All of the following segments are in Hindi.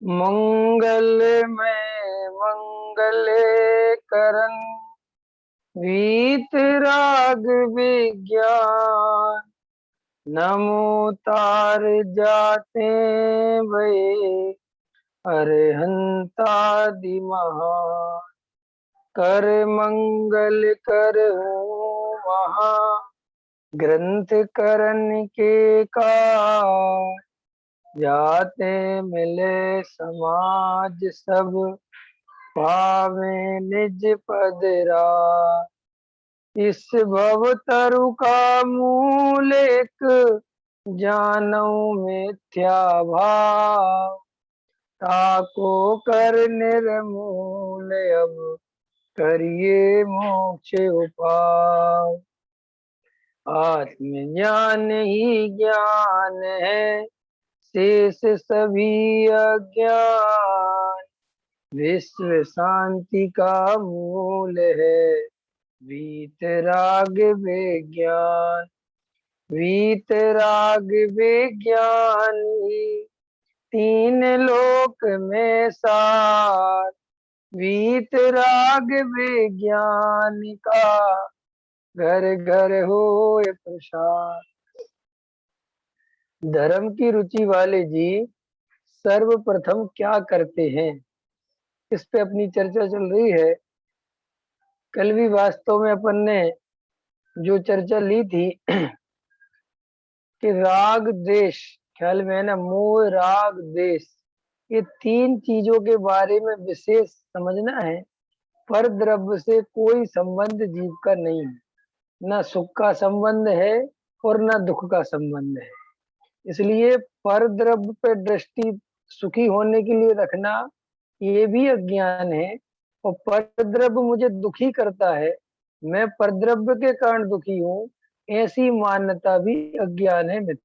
मंगलमय मंगले करन वीतराग विज्ञान। नमो तार जाते भये अरहंतादि महान। कर मंगल कर हो महा ग्रंथ करन के काज। जाते मिले समाज सब पावे निज पद राज। इस भव तरु का मूल एक जानौ मिथ्या भाव। ताको कर निर्मूल अब करिए मोक्ष उपाय। आत्मज्ञान ही ज्ञान है शेष सभी अज्ञान। विश्व शांति का मूल है वीतराग विज्ञान। वीतराग विज्ञान ही तीन लोक में सार। वीतराग विज्ञान का घर घर होए प्रसार। धर्म की रुचि वाले जी सर्वप्रथम क्या करते हैं, इस पे अपनी चर्चा चल रही है। कल भी वास्तव में अपन ने जो चर्चा ली थी कि राग द्वेष, ख्याल में है ना, मोह राग द्वेष, ये तीन चीजों के बारे में विशेष समझना है। पर द्रव्य से कोई संबंध जीव का नहीं है, ना सुख का संबंध है और ना दुख का संबंध है। इसलिए पर द्रव्य पे दृष्टि सुखी होने के लिए रखना ये भी अज्ञान है। और पर द्रव्य मुझे दुखी करता है, मैं पर द्रव्य के कारण दुखी हूँ, ऐसी मान्यता भी अज्ञान है मित्र।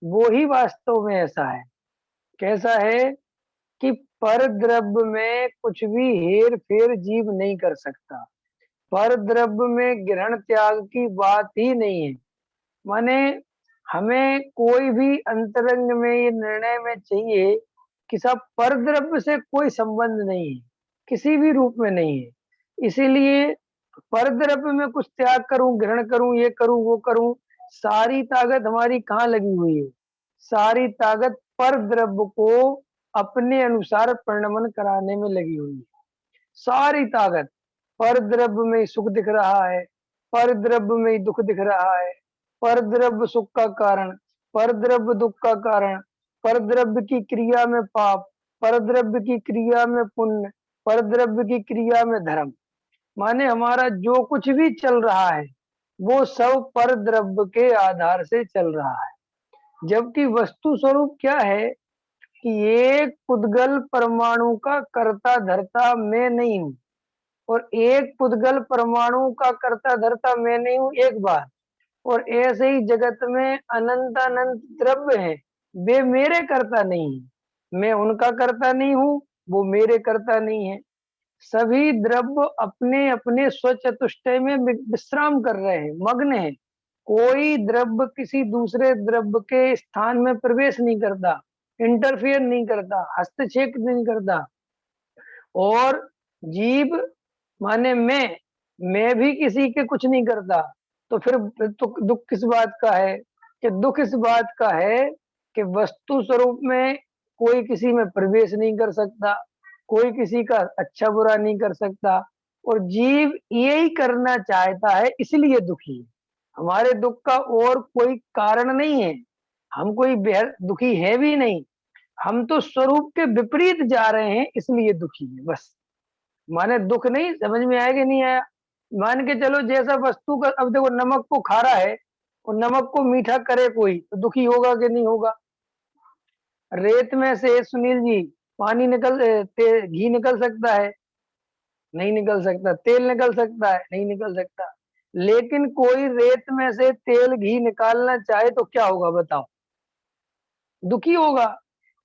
वो ही वास्तव में ऐसा है। कैसा है कि पर द्रव्य में कुछ भी हेर फेर जीव नहीं कर सकता। पर द्रव्य में ग्रहण त्याग की बात ही नहीं है। माने हमें कोई भी अंतरंग में ये निर्णय में चाहिए कि सब पर द्रव्य से कोई संबंध नहीं है, किसी भी रूप में नहीं है। इसीलिए पर द्रव्य में कुछ त्याग करूं, ग्रहण करूं, ये करूं, वो करूं, सारी ताकत हमारी कहाँ लगी हुई है? सारी ताकत पर द्रव्य को अपने अनुसार परिणमन कराने में लगी हुई है। सारी ताकत पर द्रव्य में ही सुख दिख रहा है, पर द्रव्य में ही दुख दिख रहा है। पर द्रव्य सुख का कारण, पर द्रव्य दुख का कारण, पर द्रव्य की क्रिया में पाप, पर द्रव्य की क्रिया में पुण्य, पर द्रव्य की क्रिया में धर्म। माने हमारा जो कुछ भी चल रहा है वो सब पर द्रव्य के आधार से चल रहा है। जबकि वस्तु स्वरूप क्या है कि एक पुद्गल परमाणु का कर्ता धर्ता मैं नहीं हूं, और एक पुद्गल परमाणु का कर्ता धर्ता मैं नहीं हूं एक बार। और ऐसे ही जगत में अनंत अनंत द्रव्य हैं, वे मेरे कर्ता नहीं है, मैं उनका कर्ता नहीं हूं, वो मेरे कर्ता नहीं है। सभी द्रव्य अपने अपने स्वचतुष्टय में विश्राम कर रहे हैं, मग्न है। कोई द्रव्य किसी दूसरे द्रव्य के स्थान में प्रवेश नहीं करता, इंटरफियर नहीं करता, हस्तक्षेप नहीं करता। और जीव माने मैं भी किसी के कुछ नहीं करता। तो फिर तो दुख किस बात का है? कि दुख इस बात का है कि वस्तु स्वरूप में कोई किसी में प्रवेश नहीं कर सकता, कोई किसी का अच्छा बुरा नहीं कर सकता, और जीव यही करना चाहता है, इसलिए दुखी है। हमारे दुख का और कोई कारण नहीं है, हम कोई बेहद दुखी है भी नहीं, हम तो स्वरूप के विपरीत जा रहे हैं इसलिए दुखी है बस। माने दुख नहीं समझ में आया कि नहीं आया? मान के चलो जैसा वस्तु का, अब देखो नमक को खारा है और नमक को मीठा करे कोई, तो दुखी होगा कि नहीं होगा? रेत में से सुनील जी पानी घी निकल सकता है? नहीं निकल सकता। तेल निकल सकता है? नहीं निकल सकता। लेकिन कोई रेत में से तेल घी निकालना चाहे तो क्या होगा बताओ? दुखी होगा।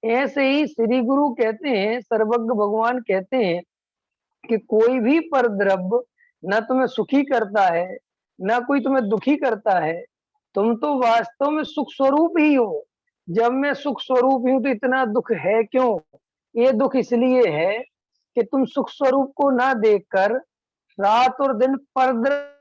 ऐसे ही श्री गुरु कहते हैं, सर्वज्ञ भगवान कहते हैं कि कोई भी पर द्रव्य न तुम्हें सुखी करता है न कोई तुम्हें दुखी करता है। तुम तो वास्तव में सुख स्वरूप ही हो। जब मैं सुख स्वरूप ही हूं तो इतना दुख है क्यों? ये दुख इसलिए है कि तुम सुख स्वरूप को ना देखकर रात और दिन पर द्रव्य।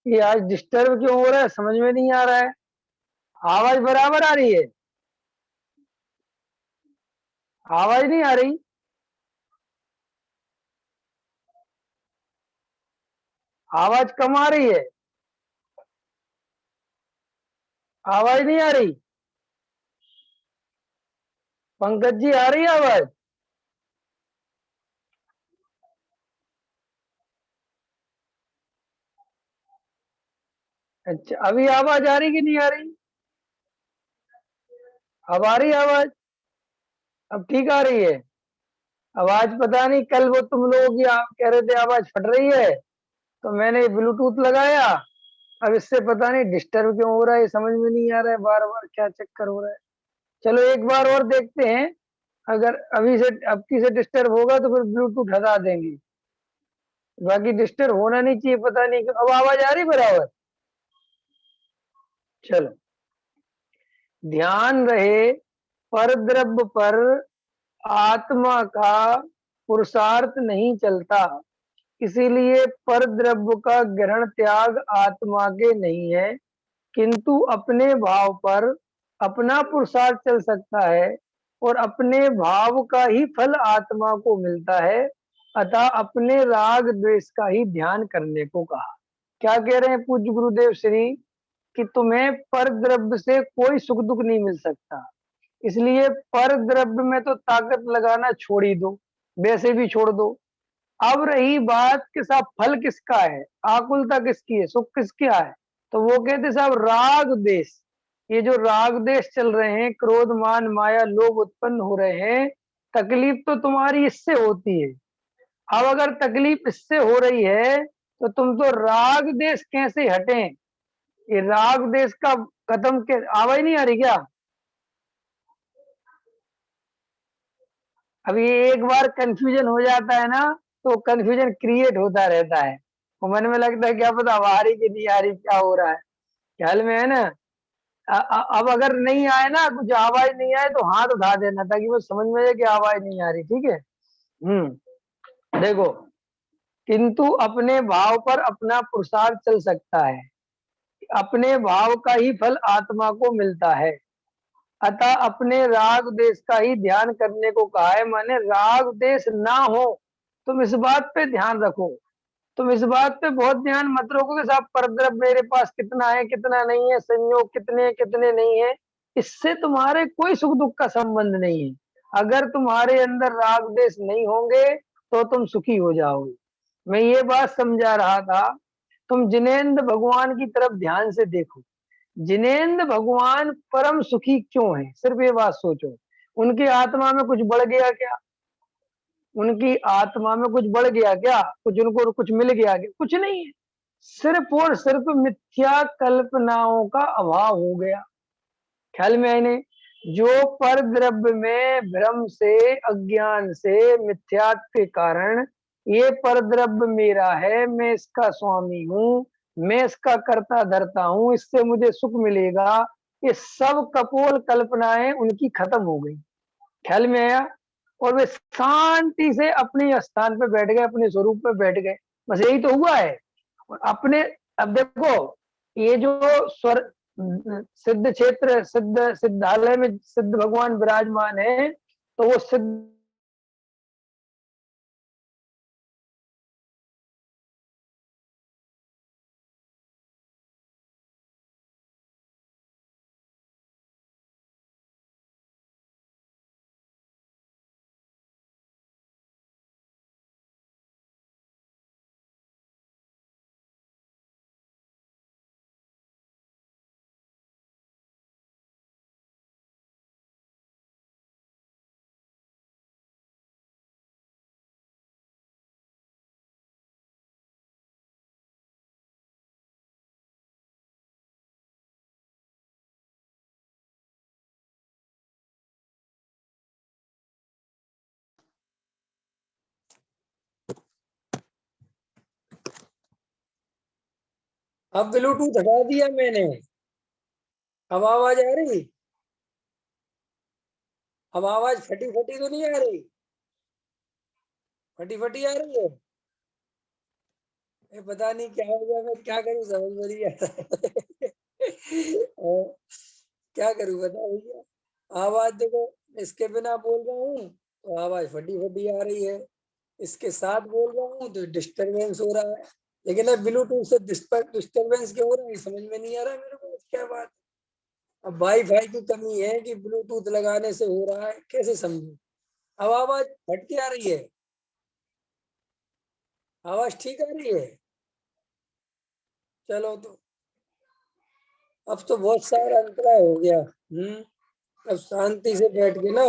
ये आज डिस्टर्ब क्यों हो रहा है समझ में नहीं आ रहा है। आवाज बराबर आ रही है? आवाज नहीं आ रही? आवाज कम आ रही है? आवाज नहीं आ रही? पंकज जी आ रही है आवाज? अच्छा, अभी आवाज आ रही कि नहीं आ रही? अब आ रही है आवाज? अब ठीक आ रही है आवाज? पता नहीं, कल वो तुम लोगों की आप कह रहे थे आवाज फट रही है, तो मैंने ब्लूटूथ लगाया। अब इससे पता नहीं डिस्टर्ब क्यों हो रहा है, समझ में नहीं आ रहा है, बार बार क्या चक्कर हो रहा है। चलो एक बार और देखते हैं। अगर अभी से अब की से डिस्टर्ब होगा तो फिर ब्लूटूथ हटा देंगे। बाकी डिस्टर्ब होना नहीं चाहिए, पता नहीं क्यों। अब आवाज आ रही बराबर? चलो, ध्यान रहे पर द्रव्य पर आत्मा का पुरुषार्थ नहीं चलता। इसीलिए पर द्रव्य का ग्रहण त्याग आत्मा के नहीं है, किंतु अपने भाव पर अपना पुरुषार्थ चल सकता है और अपने भाव का ही फल आत्मा को मिलता है। अतः अपने राग द्वेष का ही ध्यान करने को कहा। क्या कह रहे हैं पूज्य गुरुदेव श्री? कि तुम्हें पर द्रव्य से कोई सुख दुख नहीं मिल सकता, इसलिए पर द्रव्य में तो ताकत लगाना छोड़ ही दो, वैसे भी छोड़ दो। अब रही बात कि साहब फल किसका है, आकुलता किसकी है, सुख किसका है? तो वो कहते साहब राग देश, ये जो राग देश चल रहे हैं, क्रोध मान माया लोभ उत्पन्न हो रहे हैं, तकलीफ तो तुम्हारी इससे होती है। अब अगर तकलीफ इससे हो रही है तो तुम तो राग देश कैसे हटें? ये राग देश का खत्म के आवाज नहीं आ रही क्या? अब ये एक बार कंफ्यूजन हो जाता है ना, तो कंफ्यूजन क्रिएट होता रहता है। वो मन में लगता है क्या पता अब आ रही कि नहीं आ रही, क्या हो रहा है, ख्याल में है ना? अब अगर नहीं आए ना, कुछ आवाज नहीं आए तो हाथ उठा देना ताकि वो समझ में आए कि आवाज नहीं आ रही, ठीक है? देखो, किंतु अपने भाव पर अपना पुरुषार्थ चल सकता है, अपने भाव का ही फल आत्मा को मिलता है। अतः अपने राग देश का ही ध्यान करने को कहा है, माने राग देश ना हो। तुम इस बात पे ध्यान रखो, तुम इस बात पे बहुत ध्यान मत रखो कि साहब परद्रव्य मेरे पास कितना है कितना नहीं है, संयोग कितने हैं कितने नहीं है। इससे तुम्हारे कोई सुख दुख का संबंध नहीं है। अगर तुम्हारे अंदर राग देश नहीं होंगे तो तुम सुखी हो जाओगे। मैं ये बात समझा रहा था। तुम जिनेंद्र भगवान की तरफ ध्यान से देखो। जिनेंद्र भगवान परम सुखी क्यों है, सिर्फ ये बात सोचो। उनकी आत्मा में कुछ बढ़ गया क्या? उनकी आत्मा में कुछ बढ़ गया क्या? कुछ उनको कुछ मिल गया क्या? कुछ नहीं है। सिर्फ और सिर्फ मिथ्या कल्पनाओं का अभाव हो गया। ख्याल में आने जो पर द्रव्य में भ्रम से अज्ञान से मिथ्यात्व के कारण ये परद्रव्य मेरा है, मैं इसका स्वामी हूँ, मैं इसका कर्ता धर्ता हूँ, इससे मुझे सुख मिलेगा। ये सब कपोल कल्पनाएं उनकी खत्म हो गई, ख्याल में आया। और वे शांति से अपने स्थान पे बैठ गए, अपने स्वरूप पे बैठ गए। बस यही तो हुआ है। और अपने, अब देखो, ये जो स्वर सिद्ध क्षेत्र, सिद्ध सिद्धालय में सिद्ध भगवान विराजमान है, तो वो सिद्ध अब ब्लूटूथ हटा दिया मैंने। अब आवाज आ रही? अब आवाज फटी फटी तो नहीं आ रही? फटी फटी आ रही है? पता नहीं क्या हो गया, मैं क्या करूं समझ में नहीं आता। और क्या करूं बता भैया। आवाज देखो, इसके बिना बोल रहा हूँ तो आवाज फटी फटी आ रही है, इसके साथ बोल रहा हूँ तो डिस्टरबेंस हो रहा है। लेकिन अब ब्लूटूथ से डिस्टरबेंस क्यों हो रहा है समझ में नहीं आ रहा मेरे को, क्या बात। अब वाईफाई की कमी है कि ब्लूटूथ लगाने से हो रहा है, कैसे समझू। अब आवाज हट के आ रही है? आवाज ठीक आ रही है? चलो तो अब तो बहुत सारा अंतरा हो गया। अब शांति से बैठ के ना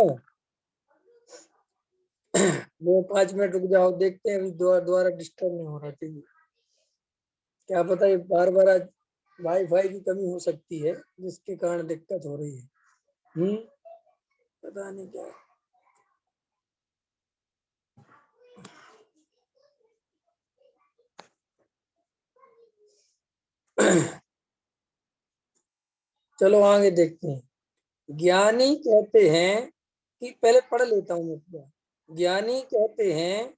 2-5 मिनट रुक जाओ, देखते हैं दोबारा दोबारा डिस्टर्ब नहीं होना चाहिए। क्या पता ये बार बार आज वाईफाई की कमी हो सकती है जिसके कारण दिक्कत हो रही है। पता नहीं क्या। चलो आगे देखते हैं। ज्ञानी कहते हैं कि, पहले पढ़ लेता हूँ मैं पूरा। ज्ञानी कहते हैं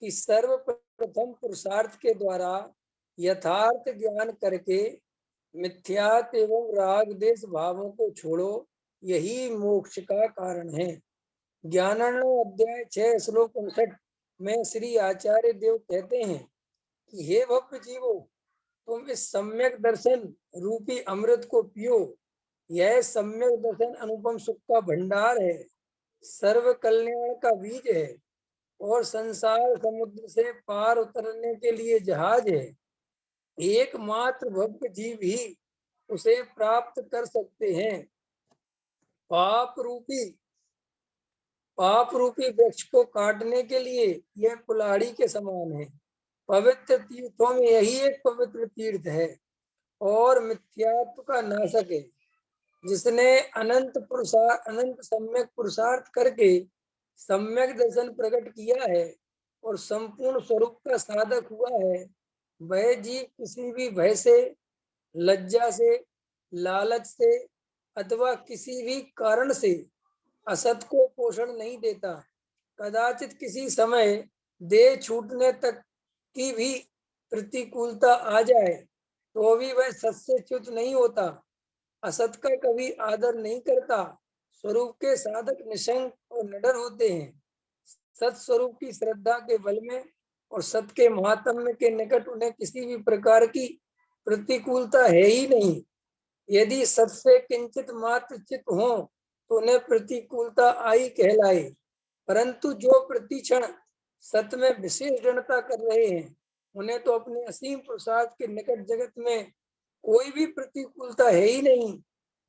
कि सर्वप्रथम पुरुषार्थ के द्वारा यथार्थ ज्ञान करके मिथ्यात्व एवं राग देश भावों को छोड़ो, यही मोक्ष का कारण है। ज्ञानार्णव अध्याय 6 श्लोक 59 में श्री आचार्य देव कहते हैं कि हे भक्त जीवो, तुम इस सम्यक दर्शन रूपी अमृत को पियो। यह सम्यक दर्शन अनुपम सुख का भंडार है, सर्व कल्याण का बीज है और संसार समुद्र से पार उतरने के लिए जहाज है। एकमात्र भक्त जीव ही उसे प्राप्त कर सकते हैं। पाप रूपी पाप रूपी वृक्ष को काटने के लिए यह कुल्हाड़ी के समान है। पवित्र तीर्थों में यही एक पवित्र तीर्थ है और मिथ्यात्व का नाशक है। जिसने अनंत सम्यक पुरुषार्थ करके सम्यक दर्शन प्रकट किया है और संपूर्ण स्वरूप का साधक हुआ है, वह जीव किसी भी भय से, लज्जा से, लालच से अथवा किसी भी कारण से असत को पोषण नहीं देता। कदाचित किसी समय देह छूटने तक की भी प्रतिकूलता आ जाए तो भी वह सत से च्युत नहीं होता, असत का कभी आदर नहीं करता। स्वरूप के साधक निशंक और निडर होते हैं। सत स्वरूप की श्रद्धा के बल में और सत के महात्म्य के निकट उन्हें किसी भी प्रकार की प्रतिकूलता है ही नहीं। यदि सत से किंचित मात्र चित हो तो उन्हें प्रतिकूलता आई कहलाए, परंतु जो प्रतिक्षण सत में विशेष दृढ़ता कर रहे हैं उन्हें तो अपने असीम प्रसाद के निकट जगत में कोई भी प्रतिकूलता है ही नहीं।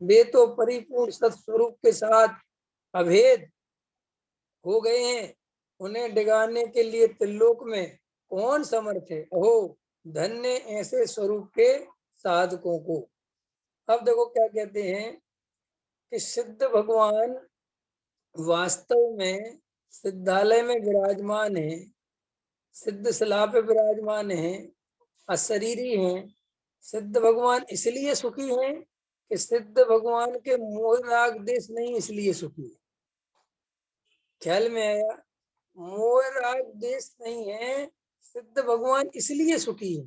वे तो परिपूर्ण सत्स्वरूप के साथ अभेद हो गए हैं। उन्हें डिगाने के लिए त्रिलोक में कौन समर्थ है। अहो धन्य ऐसे स्वरूप के साधकों को। अब देखो क्या कहते हैं कि सिद्ध भगवान वास्तव में सिद्धालय में विराजमान है। सिद्ध शिला पे विराजमान है, अशरीरी हैं। सिद्ध भगवान इसलिए सुखी हैं कि सिद्ध भगवान के मोह राग देश नहीं, इसलिए सुखी है। ख्याल में आया? मोह राग देश नहीं है, सिद्ध भगवान इसलिए सुखी है।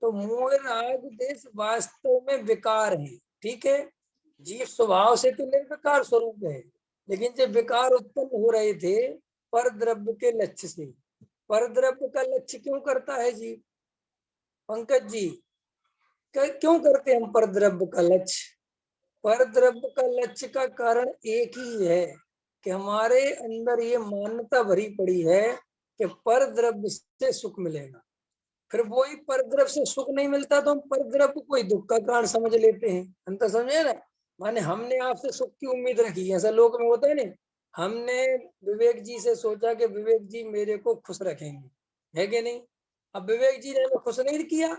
तो मोह राग देश वास्तव में विकार है, ठीक है। जीव स्वभाव से तो निर्विकार स्वरूप है, लेकिन जब विकार उत्पन्न हो रहे थे पर द्रव्य के लक्ष्य से, पर द्रव्य का लक्ष्य क्यों करता है जीव? पंकज जी, क्यों करते हम पर द्रव्य का लक्ष्य? पर द्रव्य का लक्ष्य का कारण एक ही है कि हमारे अंदर ये मान्यता भरी पड़ी है कि पर द्रव्य से सुख मिलेगा। फिर वही पर द्रव्य से सुख नहीं मिलता तो हम पर द्रव्य को ही दुख का कारण समझ लेते हैं। अंतर समझे ना? माने हमने आपसे सुख की उम्मीद रखी, ऐसा लोक में होता है ना। हमने विवेक जी से सोचा कि विवेक जी मेरे को खुश रखेंगे, है कि नहीं? अब विवेक जी ने हमें खुश नहीं किया,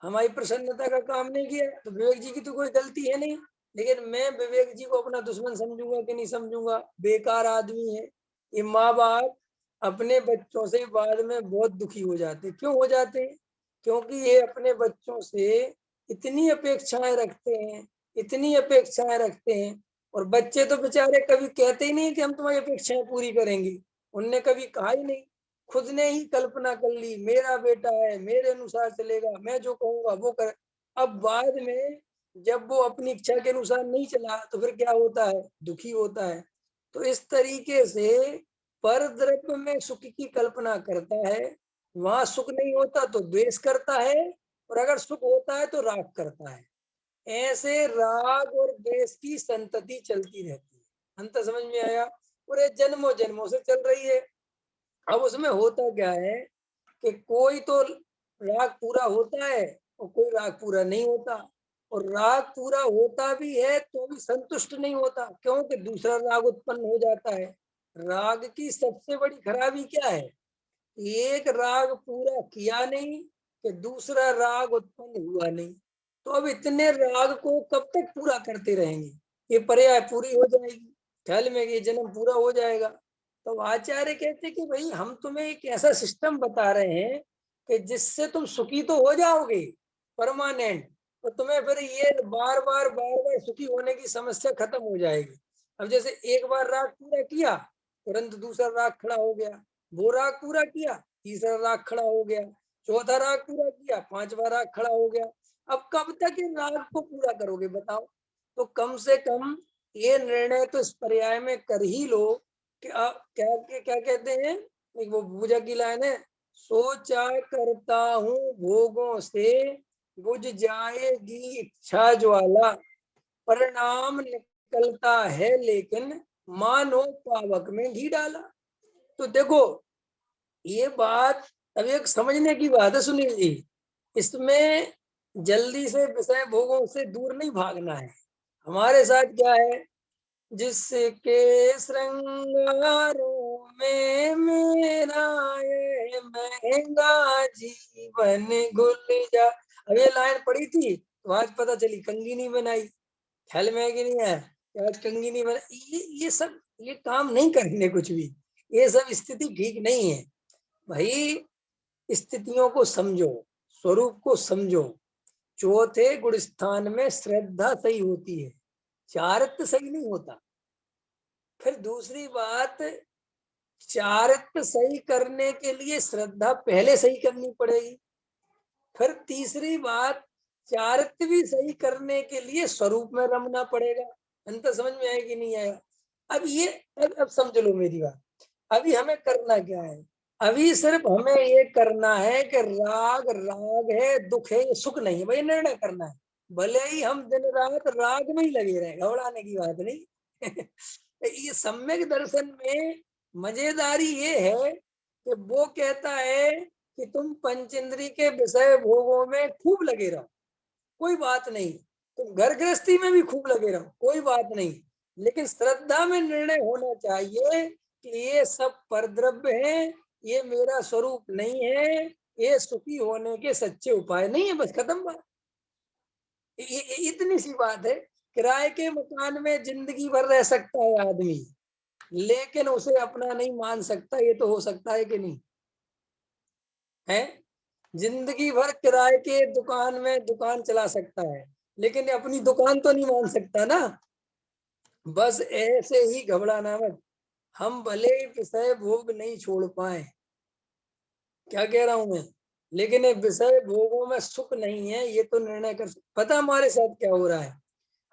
हमारी प्रसन्नता का काम नहीं किया, तो विवेक जी की तो कोई गलती है नहीं। लेकिन मैं विवेक जी को अपना दुश्मन समझूंगा कि नहीं समझूंगा? बेकार आदमी है ये। माँ बाप अपने बच्चों से बाद में बहुत दुखी हो जाते। क्यों हो जाते हैं? क्योंकि ये अपने बच्चों से इतनी अपेक्षाएं रखते हैं, इतनी अपेक्षाएं रखते हैं। और बच्चे तो बेचारे कभी कहते ही नहीं कि हम तुम्हारी अपेक्षाएं पूरी करेंगे, उनने कभी कहा ही नहीं। खुद ने ही कल्पना कर ली, मेरा बेटा है, मेरे अनुसार चलेगा, मैं जो कहूंगा वो कर। अब बाद में जब वो अपनी इच्छा के अनुसार नहीं चला तो फिर क्या होता है? दुखी होता है। तो इस तरीके से पर द्रव्य में सुख की कल्पना करता है, वहां सुख नहीं होता तो द्वेष करता है, और अगर सुख होता है तो राग करता है। ऐसे राग और द्वेष की संतति चलती रहती है। अंत समझ में आया? और ये जन्मों जन्मों से चल रही है। अब उसमें होता क्या है कि कोई तो राग पूरा होता है और कोई राग पूरा नहीं होता। और राग पूरा होता भी है तो भी संतुष्ट नहीं होता, क्योंकि दूसरा राग उत्पन्न हो जाता है। राग की सबसे बड़ी खराबी क्या है? एक राग पूरा किया नहीं कि दूसरा राग उत्पन्न हुआ नहीं। तो अब इतने राग को कब तक पूरा करते रहेंगे? ये पर्याय पूरी हो जाएगी, ख्याल में ये जन्म पूरा हो जाएगा। तो आचार्य कहते कि भाई हम तुम्हें एक ऐसा सिस्टम बता रहे हैं कि जिससे तुम सुखी तो हो जाओगे परमानेंट, तो तुम्हें फिर ये बार बार सुखी होने की समस्या खत्म हो जाएगी। अब जैसे एक बार राग पूरा किया, तुरंत दूसरा राग खड़ा हो गया, वो राग पूरा किया, तीसरा राग खड़ा हो गया, चौथा राग पूरा किया, पांचवा राग खड़ा हो गया। अब कब तक इन राग को पूरा करोगे बताओ? तो कम से कम ये निर्णय तो इस पर्याय में कर ही लो कि क्या क्या कहते हैं, एक वो पूजा की लाइन है, सोचा करता हूँ भोगों से बुझ जाएगी इच्छा ज्वाला, परिणाम निकलता है लेकिन मानो पावक में घी डाला। तो देखो ये बात अब एक समझने की बात है सुनील जी। इसमें जल्दी से विषय भोगों से दूर नहीं भागना है। हमारे साथ क्या है, जिसके श्रृंगारों में मेरा ये महंगा जीवन घुल जा। अब ये लाइन पड़ी थी तो आज पता चली कंगी नहीं बनाई, ख्याल में है कि नहीं है? आज कंगी नहीं बना। ये सब ये काम नहीं करने कुछ भी, ये सब स्थिति ठीक नहीं है भाई। स्थितियों को समझो, स्वरूप को समझो। चौथे गुण स्थान में श्रद्धा सही होती है, चारित्र सही नहीं होता। फिर दूसरी बात, चारित्र सही करने के लिए श्रद्धा पहले सही करनी पड़ेगी। फिर तीसरी बात, चारित्र भी सही करने के लिए स्वरूप में रमना पड़ेगा। अंतर समझ में आएगी नहीं आएगा? अब ये अब समझ लो मेरी बात। अभी हमें करना क्या है? अभी सिर्फ हमें ये करना है कि राग राग है, दुख है, ये सुख नहीं है, भाई निर्णय करना है। भले ही हम दिन रात राग में ही लगे रहे, घबराने की बात नहीं। ये सम्यक दर्शन में मजेदारी ये है कि वो कहता है कि तुम पंचेंद्री के विषय भोगों में खूब लगे रहो, कोई बात नहीं। तुम घर गृहस्थी में भी खूब लगे रहो, कोई बात नहीं। लेकिन श्रद्धा में निर्णय होना चाहिए कि ये सब परद्रव्य है, ये मेरा स्वरूप नहीं है, ये सुखी होने के सच्चे उपाय नहीं है। बस खत्म बात। इतनी सी बात है। किराए के मकान में जिंदगी भर रह सकता है आदमी, लेकिन उसे अपना नहीं मान सकता। ये तो हो सकता है कि नहीं? है। जिंदगी भर किराए के दुकान में दुकान चला सकता है, लेकिन अपनी दुकान तो नहीं मान सकता ना। बस ऐसे ही घबराना मत। हम भले ही विषय भोग नहीं छोड़ पाए, क्या कह रहा हूं मैं, लेकिन ये विषय भोगों में सुख नहीं है, ये तो निर्णय कर पता हमारे साथ क्या हो रहा है।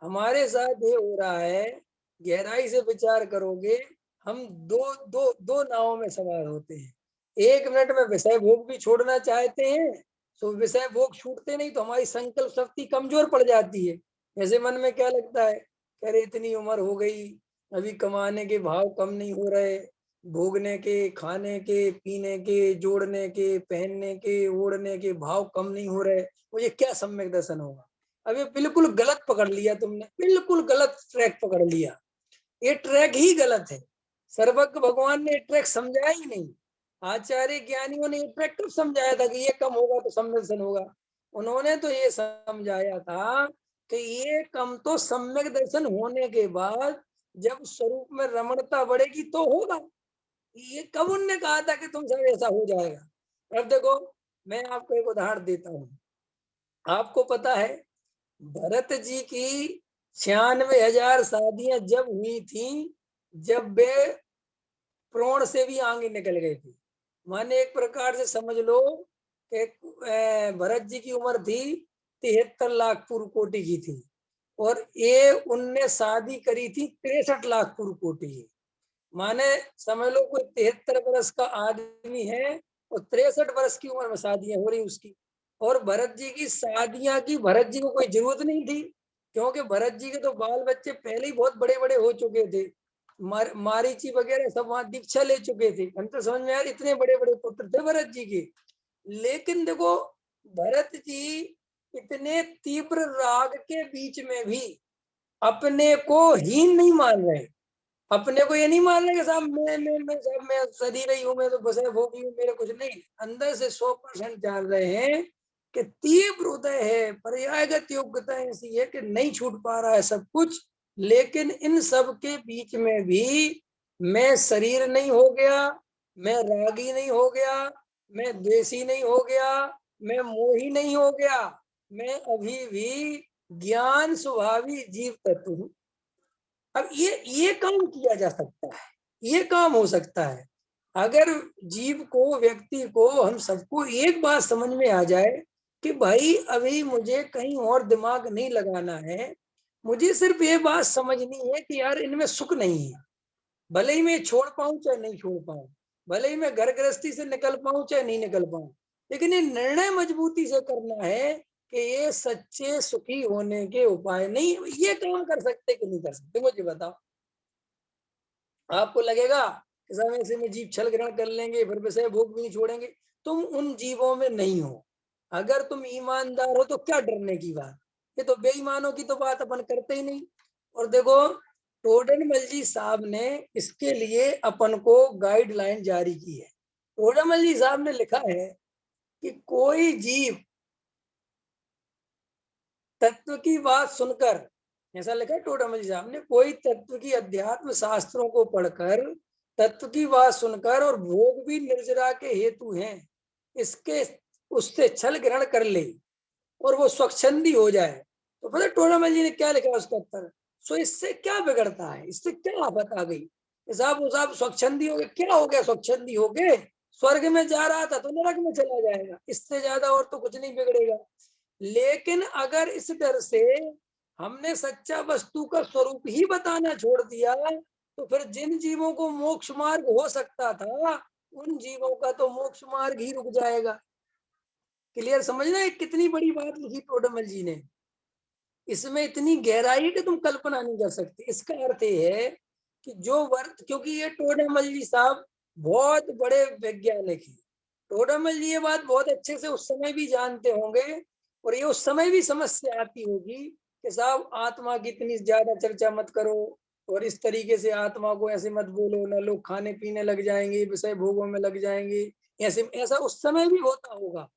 हमारे साथ ये हो रहा है, गहराई से विचार करोगे, हम दो दो दो नावों में सवार होते हैं। एक मिनट में विषय भोग भी छोड़ना चाहते हैं, तो विषय भोग छूटते नहीं, तो हमारी संकल्प शक्ति कमजोर पड़ जाती है। जैसे मन में क्या लगता है, अरे इतनी उम्र हो गई, अभी कमाने के भाव कम नहीं हो रहे, भोगने के, खाने के, पीने के, जोड़ने के, पहनने के, ओढ़ने के भाव कम नहीं हो रहे, मुझे क्या सम्यक दर्शन होगा। अब ये बिल्कुल गलत पकड़ लिया तुमने, बिल्कुल गलत ट्रैक पकड़ लिया। ये ट्रैक ही गलत है। सर्वज्ञ भगवान ने ट्रैक समझाया ही नहीं। आचार्य ज्ञानियों ने ये ट्रैक कब समझाया था कि ये कम होगा तो सम्यक दर्शन होगा। उन्होंने तो ये समझाया था कि ये कम तो सम्यक दर्शन होने के बाद जब स्वरूप में रमणता बढ़ेगी तो होगा। ये कब उनने कहा था कि तुम सब ऐसा हो जाएगा। अब देखो, मैं आपको एक उदाहरण देता हूँ। आपको पता है, भरत जी की 96,000 शादियां जब हुई थी, जब वे प्रोण से भी आगे निकल गए थे। माने एक प्रकार से समझ लो कि भरत जी की उम्र थी 73 लाख पूर्व कोटि की थी, और ये उनने शादी करी थी 63 लाख पूर्व कोटि की। माने समझ लो कोई 73 वर्ष का आदमी है और 63 वर्ष की उम्र में शादियां हो रही उसकी। और भरत जी की शादियां की भरत जी को कोई जरूरत नहीं थी, क्योंकि भरत जी के तो बाल बच्चे पहले ही बहुत बड़े बड़े हो चुके थे। मारीची वगैरह सब वहां दीक्षा ले चुके थे। हम तो समझ में यार इतने बड़े बड़े पुत्र थे भरत जी के। लेकिन देखो, भरत जी इतने तीव्र राग के बीच में भी अपने को हीन नहीं मान रहे। अपने को ये नहीं मान रहे कि साहब मैं साहब मैं शरीर ही हूं, मैं तो बस भोगी हूँ, मेरे कुछ नहीं। अंदर से 100% जान रहे हैं कि तीव्र उदय है, पर्यायगत योग्यता ऐसी है कि नहीं छूट पा रहा है सब कुछ। लेकिन इन सब के बीच में भी मैं शरीर नहीं हो गया, मैं रागी नहीं हो गया, मैं द्वेषी नहीं हो गया, मैं मोही नहीं हो गया, मैं अभी भी ज्ञान स्वभावी जीव तत्व हूं। अब ये काम किया जा सकता है, ये काम हो सकता है अगर जीव को, व्यक्ति को, हम सबको एक बात समझ में आ जाए कि भाई अभी मुझे कहीं और दिमाग नहीं लगाना है, मुझे सिर्फ ये बात समझनी है कि यार इनमें सुख नहीं है। भले ही मैं छोड़ पाऊं चाहे नहीं छोड़ पाऊं, भले ही मैं घर गृहस्थी से निकल पाऊं चाहे नहीं निकल पाऊं, लेकिन ये निर्णय मजबूती से करना है कि ये सच्चे सुखी होने के उपाय नहीं। ये काम कर सकते कि नहीं कर सकते, मुझे बताओ। आपको लगेगा कि सब ऐसे में जीव छल ग्रहण कर लेंगे, फिर विषय भोग भी नहीं छोड़ेंगे। तुम उन जीवों में नहीं हो। अगर तुम ईमानदार हो तो क्या डरने की बात। ये तो बेईमानों की तो बात अपन करते ही नहीं। और देखो, टोडरमल जी साहब ने इसके लिए अपन को गाइडलाइन जारी की है। टोडरमल जी साहब ने लिखा है कि कोई जीव तत्व की बात सुनकर, ऐसा लिखा है टोडरमल जी साहब ने, कोई तत्व की अध्यात्म शास्त्रों को पढ़कर, तत्व की बात सुनकर और भोग भी निर्जरा के हेतु हैं, इसके उससे छल ग्रहण कर ले और वो स्वच्छंदी हो जाए, तो पता टोडरमल जी ने क्या लिखा है उसका उत्तर। सो इससे क्या बिगड़ता है, इससे क्या आफत आ गई। साहब स्वच्छंदी हो गए, क्या हो गया, स्वच्छंदी हो गए, स्वर्ग में जा रहा था तो नरक में चला जाएगा, इससे ज्यादा और तो कुछ नहीं बिगड़ेगा। लेकिन अगर इस डर से हमने सच्चा वस्तु का स्वरूप ही बताना छोड़ दिया, तो फिर जिन जीवों को मोक्ष मार्ग हो सकता था, उन जीवों का तो मोक्ष मार्ग ही रुक जाएगा। क्लियर समझना है कितनी बड़ी बात लिखी टोडरमल जी ने। इसमें इतनी गहराई कि तुम कल्पना नहीं कर सकते। इसका अर्थ ये है कि जो वर्त, क्योंकि ये टोडरमल जी साहब बहुत बड़े वैज्ञानिक हैं। टोडरमल जी ये बात बहुत अच्छे से उस समय भी जानते होंगे, और ये उस समय भी समस्या आती होगी कि साहब आत्मा की इतनी ज्यादा चर्चा मत करो, और इस तरीके से आत्मा को ऐसे मत बोलो, ना लोग खाने पीने लग जाएंगे, विषय भोगों में लग जाएंगे। ऐसे ऐसा उस समय भी होता होगा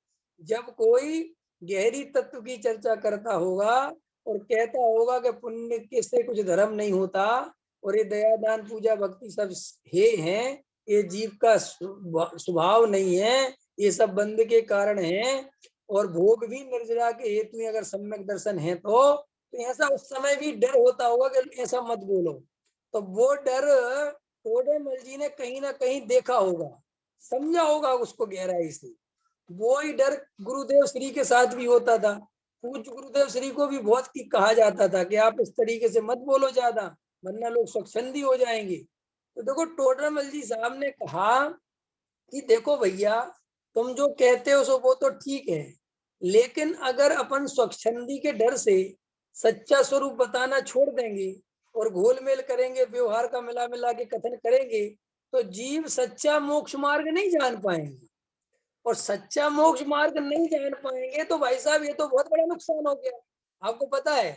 जब कोई गहरी तत्व की चर्चा करता होगा और कहता होगा कि पुण्य के से कुछ धर्म नहीं होता, और ये दया दान पूजा भक्ति सब हे हैं, ये जीव का स्वभाव नहीं है, ये सब बंध के कारण है। और भोग भी निर्जरा के हेतु ही अगर सम्यक दर्शन है तो ऐसा उस समय भी डर होता होगा कि ऐसा मत बोलो। तो वो डर टोडरमल जी ने कहीं ना कहीं देखा होगा, समझा होगा उसको गहराई से। वो ही डर गुरुदेव श्री के साथ भी होता था। पूज्य गुरुदेव श्री को भी बहुत की कहा जाता था कि आप इस तरीके से मत बोलो ज्यादा, वरना लोग स्वच्छंदी हो जाएंगे। तो देखो टोडरमल जी साहब ने कहा कि देखो भैया, तुम जो कहते हो सो वो तो ठीक है, लेकिन अगर अपन स्वच्छंदी के डर से सच्चा स्वरूप बताना छोड़ देंगे और घोलमेल करेंगे, व्यवहार का मिला मिला के कथन करेंगे, तो जीव सच्चा मोक्ष मार्ग नहीं जान पाएंगे। और सच्चा मोक्ष मार्ग नहीं जान पाएंगे तो भाई साहब ये तो बहुत बड़ा नुकसान हो गया। आपको पता है,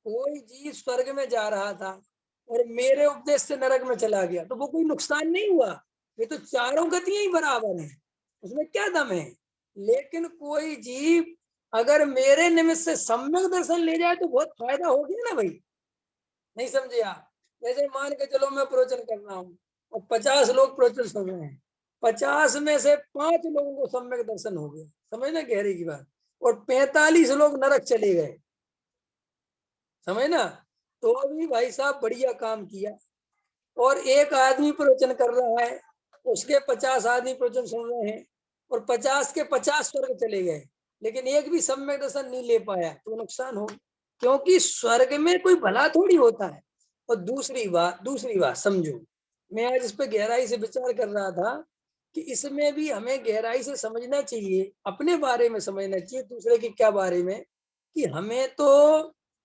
कोई जीव स्वर्ग में जा रहा था और मेरे उपदेश से नरक में चला गया, तो वो कोई नुकसान नहीं हुआ। ये तो चारों गतियां ही बराबर है, उसमें क्या दम है। लेकिन कोई जीव अगर मेरे निमित्त से सम्यक दर्शन ले जाए तो बहुत फायदा हो गया ना भाई। नहीं समझे आप? जैसे मान के चलो मैं प्रवचन कर रहा हूँ और 50 लोग प्रवचन सुन रहे हैं, 50 में से 5 लोगों को सम्यक दर्शन हो गया, समझ ना गहरी की बात, और 45 लोग नरक चले गए, समझ ना। तो भी भाई साहब बढ़िया काम किया। और एक आदमी प्रवचन कर रहा है, उसके 50 आदमी प्रवचन सुन रहे हैं और 50 के 50 स्वर्ग चले गए, लेकिन एक भी सम्यक दर्शन नहीं ले पाया, तो नुकसान हो। क्योंकि स्वर्ग में कोई भला थोड़ी होता है। और दूसरी बात समझो, मैं आज इस पे गहराई से विचार कर रहा था कि इसमें भी हमें गहराई से समझना चाहिए, अपने बारे में समझना चाहिए, दूसरे के क्या बारे में, कि हमें तो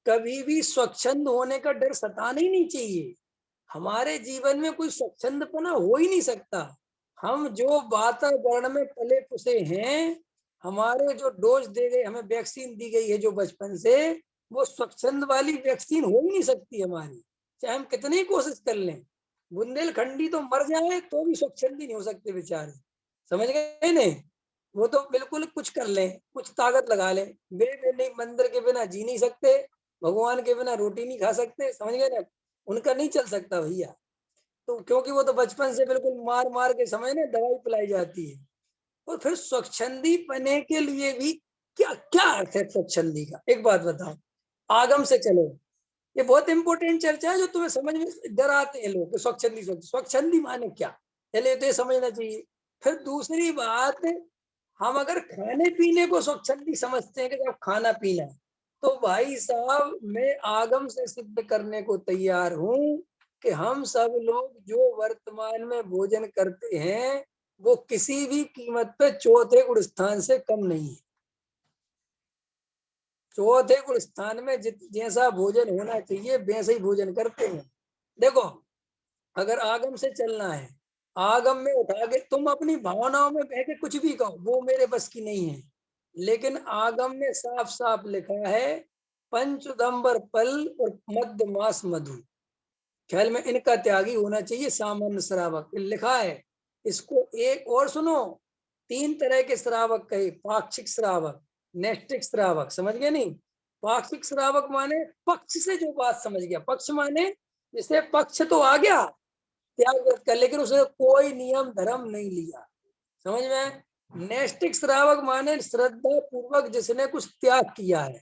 कभी भी स्वच्छंद होने का डर सताना ही नहीं चाहिए। हमारे जीवन में कोई स्वच्छंदपना हो ही नहीं सकता। हम जो वातावरण में पले पुसे हैं, हमारे जो डोज दे गए, हमें वैक्सीन दी गई है जो बचपन से, वो स्वच्छंद वाली वैक्सीन हो ही नहीं सकती हमारी, चाहे हम कितनी कोशिश कर लें। बुंदेलखंडी तो मर जाए तो भी स्वच्छंदी नहीं हो सकते बेचारे, समझ गए नहीं। वो तो बिल्कुल कुछ कर लें, कुछ ताकत लगा लें, वे नहीं मंदिर के बिना जी नहीं सकते, भगवान के बिना रोटी नहीं खा सकते, समझ गए ना। उनका नहीं चल सकता भैया। तो क्योंकि वो तो बचपन से बिल्कुल मार मार के समझ ना दवाई पिलाई जाती है। और फिर स्वच्छंदी पने के लिए भी क्या क्या अर्थ है स्वच्छंदी का, एक बात बताओ। आगम से चलो, ये बहुत इंपॉर्टेंट चर्चा है जो तुम्हें समझ में डर आते हैं लोग, स्वच्छंदी स्वच्छंदी माने क्या, चलिए तो ये समझना चाहिए। फिर दूसरी बात, हम अगर खाने पीने को स्वच्छंदी समझते हैं कि जब खाना पीना, तो भाई साहब मैं आगम से सिद्ध करने को तैयार हूं कि हम सब लोग जो वर्तमान में भोजन करते हैं वो किसी भी कीमत पे चौथे गुण स्थान से कम नहीं है। चौथे गुण स्थान में जैसा भोजन होना चाहिए वैसे ही भोजन करते हैं। देखो, अगर आगम से चलना है, आगम में उठा के तुम अपनी भावनाओं में बह के कुछ भी कहो, वो मेरे बस की नहीं है। लेकिन आगम में साफ साफ लिखा है, पंचदंबर पल और मध्य मास मधु, ख्याल में इनका त्यागी होना चाहिए सामान्य श्रावक, लिखा है। इसको एक और सुनो, 3 तरह के श्रावक कहे, पाक्षिक श्रावक, नैष्ठिक श्रावक, समझ गए नहीं। पाक्षिक श्रावक माने पक्ष से जो बात समझ गया, पक्ष माने जिसे पक्ष तो आ गया त्याग कर, लेकिन उसने कोई नियम धर्म नहीं लिया, समझ में। नैष्ठिक श्रावक माने श्रद्धा पूर्वक जिसने कुछ त्याग किया है।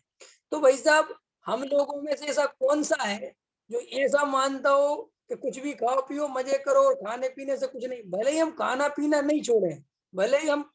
तो भाई साहब, हम लोगों में से ऐसा कौन सा है जो ऐसा मानता हो कि कुछ भी खाओ पियो मजे करो और खाने पीने से कुछ नहीं, भले ही हम खाना पीना नहीं छोड़े, भले ही हम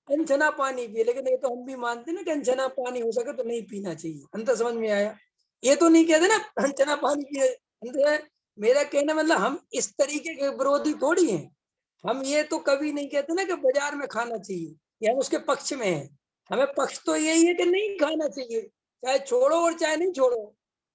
अनछना पानी पिए, लेकिन ये तो हम भी मानते ना कि अनछना पानी हो सके तो नहीं पीना चाहिए। अंतर समझ में आया? ये तो नहीं कहते ना अनछना पानी पिए। अंतर मेरा कहना मतलब हम इस तरीके के विरोधी थोड़ी हैं। हम ये तो कभी नहीं कहते ना कि बाजार में खाना चाहिए, ये हम उसके पक्ष में हैं। हमें पक्ष तो यही है कि नहीं खाना चाहिए, चाहे छोड़ो और चाहे नहीं छोड़ो।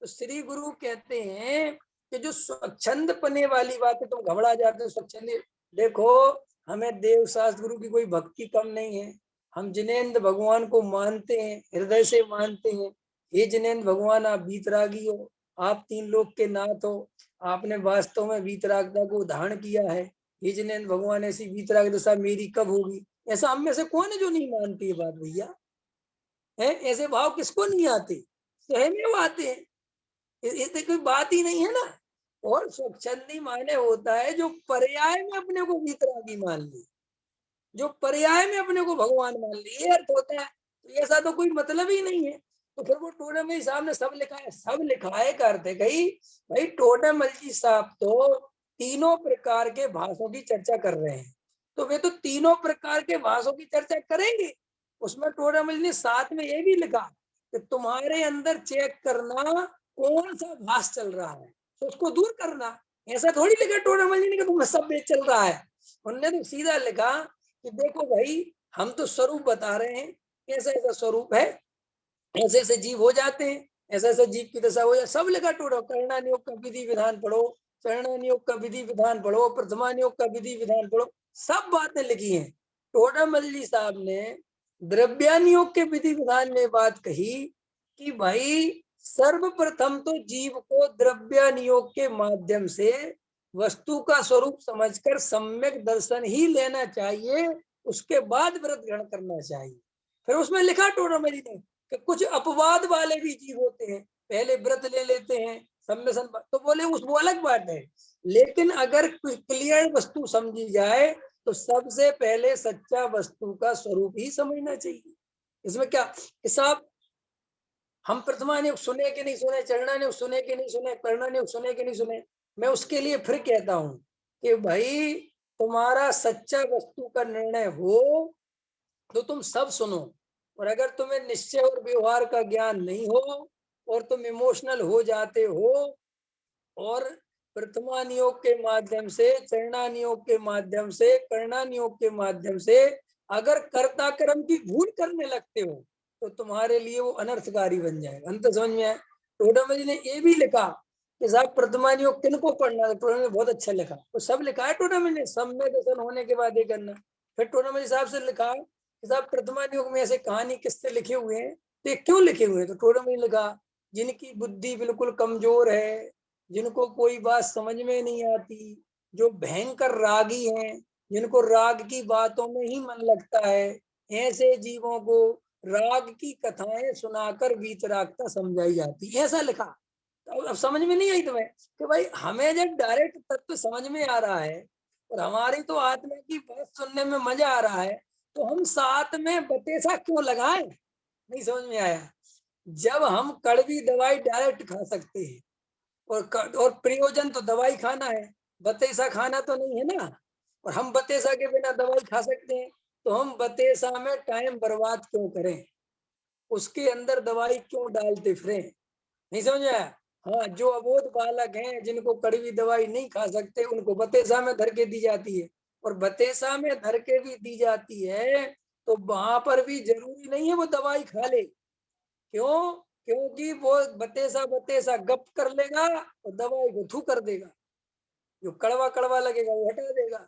तो श्री गुरु कहते हैं कि जो स्वच्छंद पने वाली बात है, तुम घबरा जाते हो स्वच्छंद। देखो, हमें देव शास्त्र गुरु की कोई भक्ति कम नहीं है। हम जिनेन्द्र भगवान को मानते हैं, हृदय से मानते हैं। ये जिनेन्द्र भगवान, आप वीतरागी हो, आप 3 लोक के नाथ हो, आपने वास्तव में वीतरागता को धारण किया है। ये जिनेन्द्र भगवान, ऐसी वीतराग दशा मेरी कब होगी? ऐसा हम में से कौन है जो नहीं मानती ये बात भैया? है ऐसे भाव किसको नहीं आते? सहमे आते हैं, इससे कोई बात ही नहीं है ना। और स्वच्छंदी माने होता है जो पर्याय में अपने को वीतरागी मान ले। जो पर्याय में अपने को भगवान मान लिए अर्थ होता है। तो ऐसा तो कोई मतलब ही नहीं है। तो फिर वो टोडामल साहब ने सब लिखा है, सब लिखा है का अर्थ है कही भाई टोडामल जी साहब तो तीनों प्रकार के भाषों की चर्चा कर रहे हैं, तो वे तो तीनों प्रकार के भाषों की चर्चा करेंगे। उसमें टोडामल ने साथ में ये भी लिखा कि तुम्हारे अंदर चेक करना कौन सा भाष चल रहा है, तो उसको दूर करना। ऐसा थोड़ी लिखा टोडामल जी ने कि तुम्हें सब बेच चल रहा है। उन्होंने तो सीधा लिखा कि देखो भाई हम तो स्वरूप बता रहे हैं, ऐसा ऐसा स्वरूप है, ऐसे ऐसे जीव हो जाते हैं, ऐसा ऐसा जीव की दशा हो जाए, सब लिखा टोड़ा। करणानियोग का विधि विधान पढ़ो, चरणानियोग का विधि विधान पढ़ो, प्रथमानियोग का विधि विधान पढ़ो, सब बातें लिखी हैं। टोडामल जी साहब ने द्रव्यानियोग के विधि विधान में बात कही कि भाई सर्वप्रथम तो जीव को द्रव्यानियोग के माध्यम से वस्तु का स्वरूप समझकर सम्यक दर्शन ही लेना चाहिए, उसके बाद व्रत ग्रहण करना चाहिए। फिर उसमें लिखा टोडामल जी ने कि कुछ अपवाद वाले भी जीव होते हैं, पहले व्रत ले लेते हैं सम्मेसन, तो बोले उस वो अलग बात है, लेकिन अगर कुछ क्लियर वस्तु समझी जाए तो सबसे पहले सच्चा वस्तु का स्वरूप ही समझना चाहिए। इसमें क्या कि साहब हम प्रथमानियोग सुने कि नहीं सुने, चरणानियोग सुने कि नहीं सुने, करणानियोग सुने कि नहीं सुने, मैं उसके लिए फिर कहता हूं कि भाई तुम्हारा सच्चा वस्तु का निर्णय हो तो तुम सब सुनो, और अगर तुम्हें निश्चय और व्यवहार का ज्ञान नहीं हो और तुम इमोशनल हो जाते हो और प्रथमानियोग के माध्यम से, चरणानियोग के माध्यम से, करणानियोग के माध्यम से अगर कर्ता कर्म की भूल करने लगते हो तो तुम्हारे लिए वो अनर्थकारी बन जाएगा। अंत समझ में आया। टोडामल जी ने ये भी लिखा कि साहब प्रथमानियोग किनको पढ़ना है, टोडामल ने बहुत अच्छा लिखा, तो सब लिखा है टोडामल ने, सम्य दर्शन होने के बाद ये करना। फिर टोडामल साहब से लिखा कि साहब प्रथमानियोग में ऐसे कहानी किससे लिखे हुए हैं, तो क्यों लिखे हुए हैं, तो टोडामल ने लिखा जिनकी बुद्धि बिल्कुल कमजोर है, जिनको कोई बात समझ में नहीं आती, जो भयंकर रागी हैं, जिनको राग की बातों में ही मन लगता है, ऐसे जीवों को राग की कथाएं सुनाकर वीतरागता समझाई जाती है, ऐसा लिखा। तो अब समझ में नहीं आई तुम्हें कि भाई हमें जब डायरेक्ट तत्व समझ में आ रहा है और हमारी तो आत्मा की बात सुनने में मजा आ रहा है, तो हम साथ में बतेसा क्यों लगाएं? नहीं समझ में आया। जब हम कड़वी दवाई डायरेक्ट खा सकते हैं और प्रयोजन तो दवाई खाना है, बतेसा खाना तो नहीं है ना, और हम बतेसा के बिना दवाई खा सकते हैं, तो हम बतेसा में टाइम बर्बाद क्यों करें, उसके अंदर दवाई क्यों डालते फिरे? नहीं समझ आया। हाँ, जो अबोध बालक हैं जिनको कड़वी दवाई नहीं खा सकते उनको बतेसा में धर के दी जाती है, और बतेसा में धर के भी दी जाती है तो वहां पर भी जरूरी नहीं है वो दवाई खा ले। क्यों? क्योंकि वो बतेसा बतेसा गप कर लेगा और दवाई को थू कर देगा, जो कड़वा कड़वा लगेगा वो हटा देगा।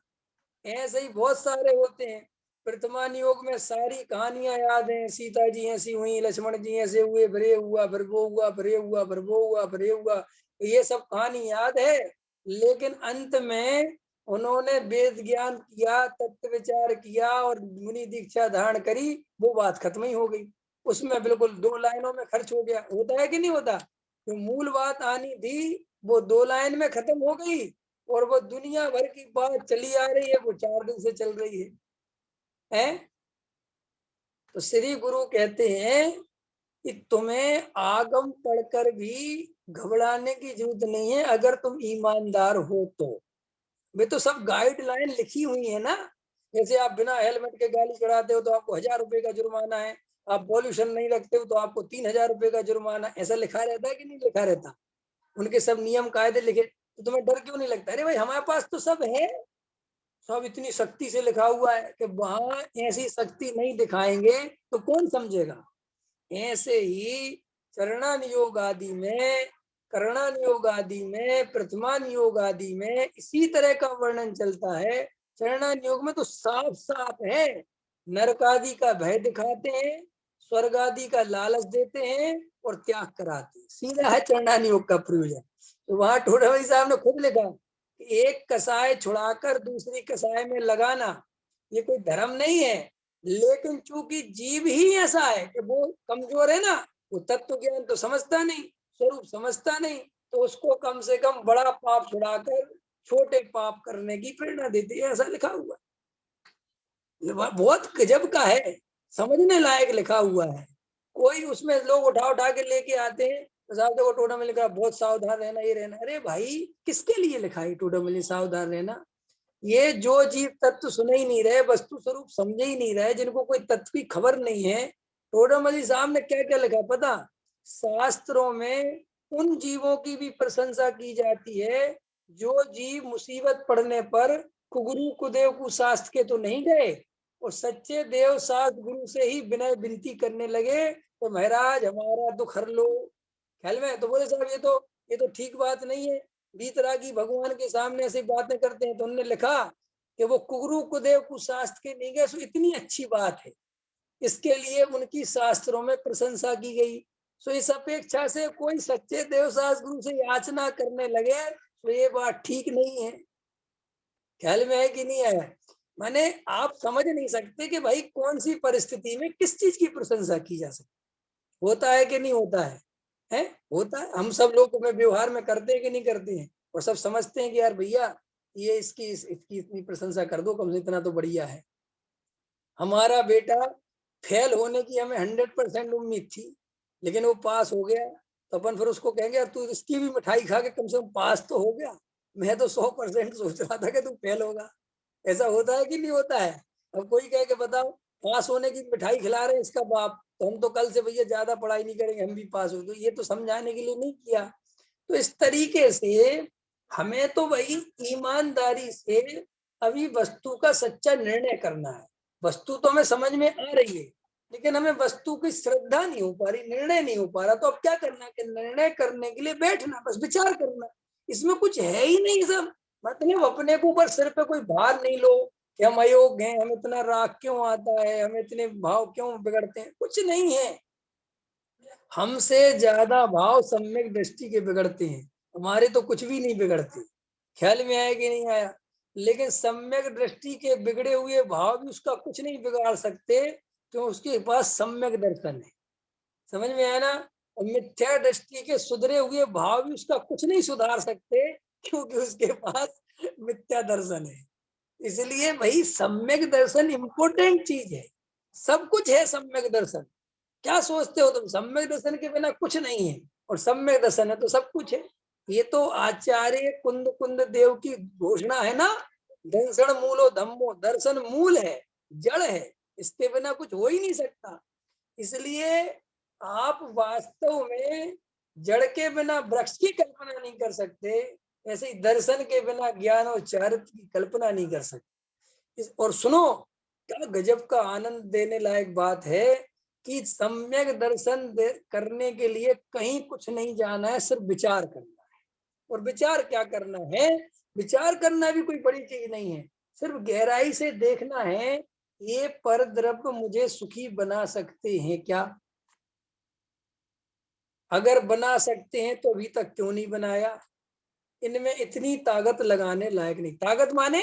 ऐसे ही बहुत सारे होते हैं। वर्तमान योग में सारी कहानियां याद हैं, सीता जी ऐसी हुई, लक्ष्मण जी ऐसे हुए, भरे हुआ फिर वो हुआ, भरे हुआ फिर वो हुआ, भरे हुआ, ये सब कहानी याद है। लेकिन अंत में उन्होंने वेद ज्ञान किया, तत्व विचार किया और मुनि दीक्षा धारण करी, वो बात खत्म ही हो गई। उसमें बिल्कुल 2 लाइनों में खर्च हो गया। होता है कि नहीं होता? जो मूल बात आनी थी वो 2 लाइन में खत्म हो गई, और वो दुनिया भर की बात चली आ रही है, वो 4 दिन से चल रही है? तो श्री गुरु कहते हैं कि तुम्हें आगम पढ़कर भी घबराने की जरूरत नहीं है अगर तुम ईमानदार हो तो। वे तो सब गाइडलाइन लिखी हुई है ना। जैसे आप बिना हेलमेट के गाड़ी चढ़ाते हो तो आपको 1000 रुपए का जुर्माना है, आप पॉल्यूशन नहीं रखते हो तो आपको 3000 रुपए का जुर्माना, ऐसा लिखा रहता है कि नहीं लिखा रहता? उनके सब नियम कायदे लिखे, तो तुम्हें डर क्यों नहीं लगता? अरे भाई हमारे पास तो सब है, सब इतनी शक्ति से लिखा हुआ है कि वहां ऐसी शक्ति नहीं दिखाएंगे तो कौन समझेगा। ऐसे ही चरणान योग आदि में, करणान योग आदि में, प्रथमान योग आदि में इसी तरह का वर्णन चलता है। चरणान योग में तो साफ साफ है, नरक आदि का भय दिखाते हैं, स्वर्ग आदि का लालच देते हैं और त्याग कराते हैं, सीधा है चरणान योग का प्रयोजन। तो वहां ठोडा साहब ने खुद लिखा कि एक कसाय छुड़ाकर दूसरी कसाय में लगाना ये कोई धर्म नहीं है, लेकिन चूंकि जीव ही ऐसा है कि वो कमजोर है ना, वो तत्व ज्ञान तो समझता नहीं, स्वरूप समझता नहीं, तो उसको कम से कम बड़ा पाप छुड़ाकर छोटे पाप करने की प्रेरणा देती है, ऐसा लिखा हुआ। बहुत गजब का है, समझने लायक लिखा हुआ है। कोई उसमें लोग उठा उठा के लेके आते हैं, तो साहब देखो टोडा में लिखा बहुत सावधान रहना, ये रहना। अरे भाई किसके लिए लिखा है टोडा में सावधान रहना? ये जो जीव तत्व सुने ही नहीं रहे, वस्तु स्वरूप समझे ही नहीं रहे, जिनको कोई तत्व की खबर नहीं है, टोडामली साहब ने क्या क्या लिखा पता? शास्त्रों में उन जीवों की भी प्रशंसा की जाती है जो जीव मुसीबत पड़ने पर कुगुरु कुदेव कुशास्त्र के तो नहीं गए, और सच्चे देव शास्त्र गुरु से ही विनय विनती करने लगे, तो महाराज हमारा दुख हर लो। ख्याल में तो बोले साहब ये तो ठीक बात नहीं है, बीतरागी भगवान के सामने ऐसी बातें करते हैं। तो उन्होंने लिखा कि वो कुगुरु कुदेव कुशास्त्र के नहीं गए, सो इतनी अच्छी बात है, इसके लिए उनकी शास्त्रों में प्रशंसा की गई। सो इस अपेक्षा से कोई सच्चे देव शास्त्र गुरु से याचना करने लगे तो ये बात ठीक नहीं है। ख्याल में है कि नहीं है? माने आप समझ नहीं सकते कि भाई कौन सी परिस्थिति में किस चीज की प्रशंसा की जा सकती, होता है कि नहीं होता है? है होता है। हम सब लोग में व्यवहार में करते हैं कि नहीं करते हैं, और सब समझते हैं कि यार भैया ये इसकी इतनी प्रशंसा कर दो, कम से इतना तो बढ़िया है। हमारा बेटा फेल होने की हमें 100% उम्मीद थी, लेकिन वो पास हो गया, तो अपन फिर उसको कहेंगे यार तू इसकी भी मिठाई खा के कम से कम पास तो हो गया, मैं तो 100% सोच रहा था कि तू फेल होगा। ऐसा होता है कि नहीं होता है? अब कोई कहे कि बताओ पास होने की मिठाई खिला रहे हैं इसका बाप, तो हम तो कल से भैया ज्यादा पढ़ाई नहीं करेंगे, हम भी पास हो। तो ये तो समझाने के लिए नहीं किया। तो इस तरीके से हमें तो वही ईमानदारी से अभी वस्तु का सच्चा निर्णय करना है। वस्तु तो हमें समझ में आ रही है, लेकिन हमें वस्तु की श्रद्धा नहीं हो पा रही, निर्णय नहीं हो पा रहा। तो अब क्या करना है कि निर्णय करने के लिए बैठना, बस विचार करना। इसमें कुछ है ही नहीं सब। मतलब अपने को ऊपर सिर पे कोई भार नहीं लो कि हम अयोग्य हैं, हम इतना राग क्यों आता है, हम इतने भाव क्यों बिगड़ते हैं, कुछ नहीं है। हमसे ज्यादा भाव सम्यक दृष्टि के बिगड़ते हैं, हमारे तो कुछ भी नहीं बिगड़ते। ख्याल में आया कि नहीं आया? लेकिन सम्यक दृष्टि के बिगड़े हुए भाव भी उसका कुछ नहीं बिगाड़ सकते, क्यों? उसके पास सम्यक दर्शन है। समझ में आया ना? और मिथ्या दृष्टि के सुधरे हुए भाव भी उसका कुछ नहीं सुधार सकते, क्योंकि उसके पास मिथ्या दर्शन है। इसलिए भाई सम्यक दर्शन इंपॉर्टेंट चीज है। सब कुछ है सम्यक दर्शन। क्या सोचते हो तुम? सम्यक दर्शन के बिना कुछ नहीं है, और सम्यक दर्शन है तो सब कुछ है। ये तो आचार्य कुंद कुंद देव की घोषणा है ना, दर्शन मूलो धम्मो, दर्शन मूल है, जड़ है, इसके बिना कुछ हो ही नहीं सकता। इसलिए आप वास्तव में जड़ के बिना वृक्ष की कल्पना नहीं कर सकते, ऐसे ही दर्शन के बिना ज्ञान और चारित्र की कल्पना नहीं कर सकते। और सुनो, क्या गजब का आनंद देने लायक बात है कि सम्यक दर्शन करने के लिए कहीं कुछ नहीं जाना है, सिर्फ विचार करना है। और विचार क्या करना है? विचार करना भी कोई बड़ी चीज नहीं है, सिर्फ गहराई से देखना है, ये पर द्रव्य मुझे सुखी बना सकते हैं क्या? अगर बना सकते हैं तो अभी तक क्यों नहीं बनाया? इनमें इतनी ताकत लगाने लायक नहीं। ताकत माने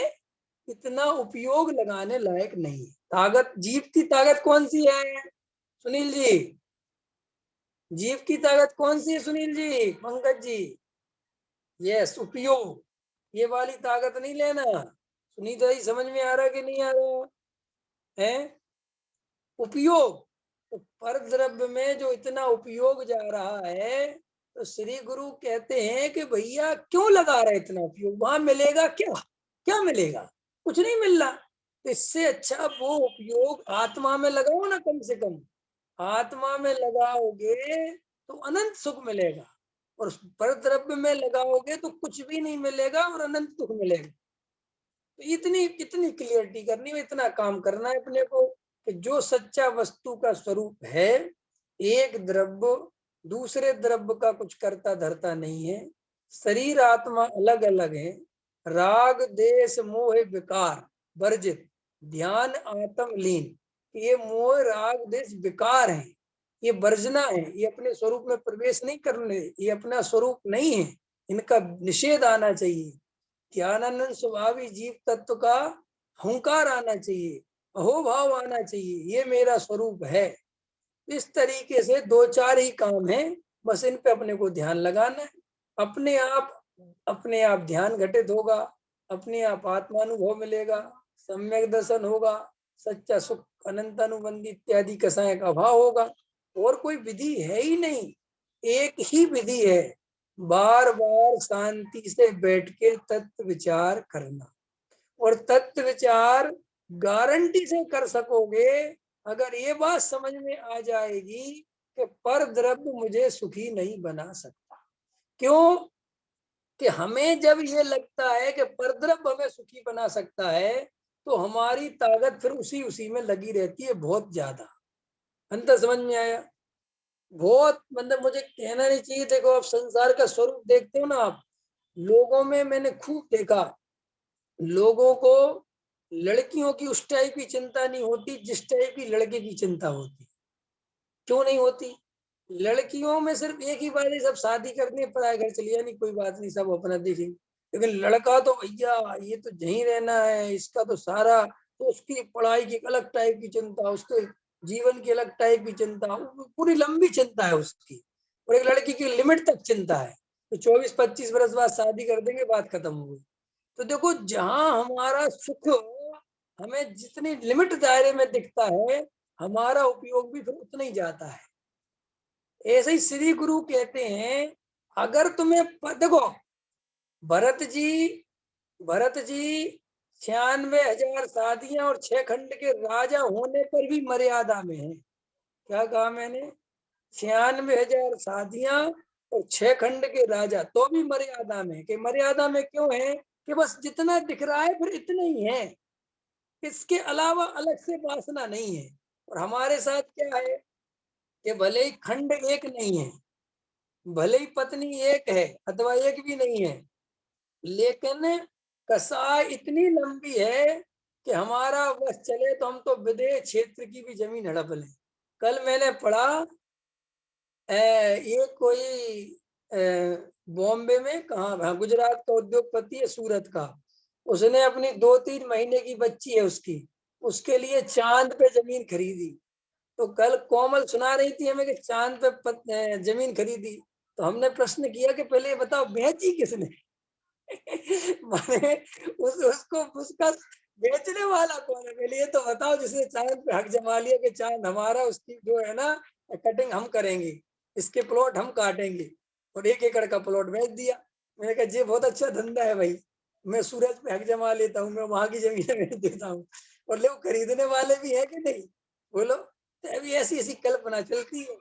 इतना उपयोग लगाने लायक नहीं। ताकत, जीव की ताकत कौन सी है सुनील जी? जीव की ताकत कौन सी है सुनील जी, पंकज जी? यस, उपयोग। ये वाली ताकत नहीं लेना। सुनीता जी समझ में आ रहा कि नहीं आ रहा है? उपयोग। तो पर द्रव्य में जो इतना उपयोग जा रहा है, तो श्री गुरु कहते हैं कि भैया क्यों लगा रहे इतना उपयोग, वहां मिलेगा क्या? क्या मिलेगा? कुछ नहीं मिल रहा। तो इससे अच्छा वो उपयोग आत्मा में लगाओ ना, कम से कम आत्मा में लगाओगे तो अनंत सुख मिलेगा, और पर द्रव्य में लगाओगे तो कुछ भी नहीं मिलेगा और अनंत सुख मिलेगा। तो इतनी कितनी क्लियरिटी करनी है, इतना काम करना है अपने को कि जो सच्चा वस्तु का स्वरूप है, एक द्रव्य दूसरे द्रव्य का कुछ करता धरता नहीं है। शरीर आत्मा अलग अलग है। राग देश मोह विकार वर्जित, ध्यान आत्म लीन। ये मोह राग देश विकार है, ये वर्जना है, ये अपने स्वरूप में प्रवेश नहीं करने, ये अपना स्वरूप नहीं है, इनका निषेध आना चाहिए। ज्ञानानंद स्वभावी जीव तत्व का हुंकार आना चाहिए, अहोभाव आना चाहिए, ये मेरा स्वरूप है। इस तरीके से दो चार ही काम है, बस इन पे अपने को ध्यान लगाना है। अपने आप ध्यान घटित होगा, अपने आप आत्मानुभव मिलेगा, सम्यक दर्शन होगा, सच्चा सुख, अनंत अनुबंधी इत्यादि कसाय का अभाव होगा। और कोई विधि है ही नहीं, एक ही विधि है, बार बार शांति से बैठ के तत्व विचार करना। और तत्व विचार गारंटी से कर सकोगे अगर ये बात समझ में आ जाएगी कि पर द्रव्य मुझे सुखी नहीं बना सकता। क्यों? कि हमें जब ये लगता है कि परद्रव्य हमें सुखी बना सकता है, तो हमारी ताकत फिर उसी उसी में लगी रहती है बहुत ज्यादा। अंतर समझ में आया? बहुत मतलब मुझे कहना नहीं चाहिए। देखो, आप संसार का स्वरूप देखते हो ना, आप लोगों में मैंने खूब देखा, लोगों को लड़कियों की उस टाइप की चिंता नहीं होती जिस टाइप की लड़के की चिंता होती। क्यों नहीं होती? लड़कियों में सिर्फ एक ही बात है, सब शादी करनी है, पढ़ाई घर चलिए, नहीं कोई बात नहीं, सब अपना देखेंगे। लेकिन लड़का तो भैया ये तो यहीं रहना है, इसका तो सारा, तो उसकी पढ़ाई की अलग टाइप की चिंता, उसके जीवन की अलग टाइप की चिंता, पूरी लंबी चिंता है उसकी। और एक लड़की की लिमिट तक चिंता है, तो 24-25 वर्ष बाद शादी कर देंगे, बात खत्म हो गई। तो देखो, जहां हमारा सुख हमें जितनी लिमिट दायरे में दिखता है, हमारा उपयोग भी फिर उतना ही जाता है। ऐसे ही श्री गुरु कहते हैं, अगर तुम्हें देखो, भरत जी भरत जी 96,000 शादियां और 6 खंड के राजा होने पर भी मर्यादा में है। क्या कहा मैंने? 96,000 शादियां और 6 खंड के राजा, तो भी मर्यादा में। कि मर्यादा में क्यों है? कि बस जितना दिख रहा है फिर इतना ही है, इसके अलावा अलग से वासना नहीं है। और हमारे साथ क्या है कि भले ही खंड एक नहीं है, भले ही पत्नी एक है अथवा एक भी नहीं है, लेकिन कसाई इतनी लंबी है कि हमारा बस चले तो हम तो विदेश क्षेत्र की भी जमीन हड़प लें। कल मैंने पढ़ा, ये कोई बॉम्बे में, कहाँ, हाँ, गुजरात का उद्योगपति है, सूरत का। उसने अपनी 2-3 महीने की बच्ची है उसकी, उसके लिए चांद पे जमीन खरीदी। तो कल कोमल सुना रही थी हमें कि चांद पे जमीन खरीदी। तो हमने प्रश्न किया कि पहले ये बताओ बेची किसने? माने उसको उसका बेचने वाला कौन है? पहले ये तो बताओ, जिसने चांद पे हक जमा लिया कि चांद हमारा, उसकी जो है ना कटिंग हम करेंगे, इसके प्लॉट हम काटेंगे, और 1 एकड़ का प्लॉट बेच दिया। मैंने कहा ये बहुत अच्छा धंधा है भाई, मैं सूरज पे हक जमा लेता हूँ, मैं वहां की जमीन बेच देता हूँ। और लोग खरीदने वाले भी है कि नहीं? बोलो। तो अभी ऐसी ऐसी कल्पना चलती है।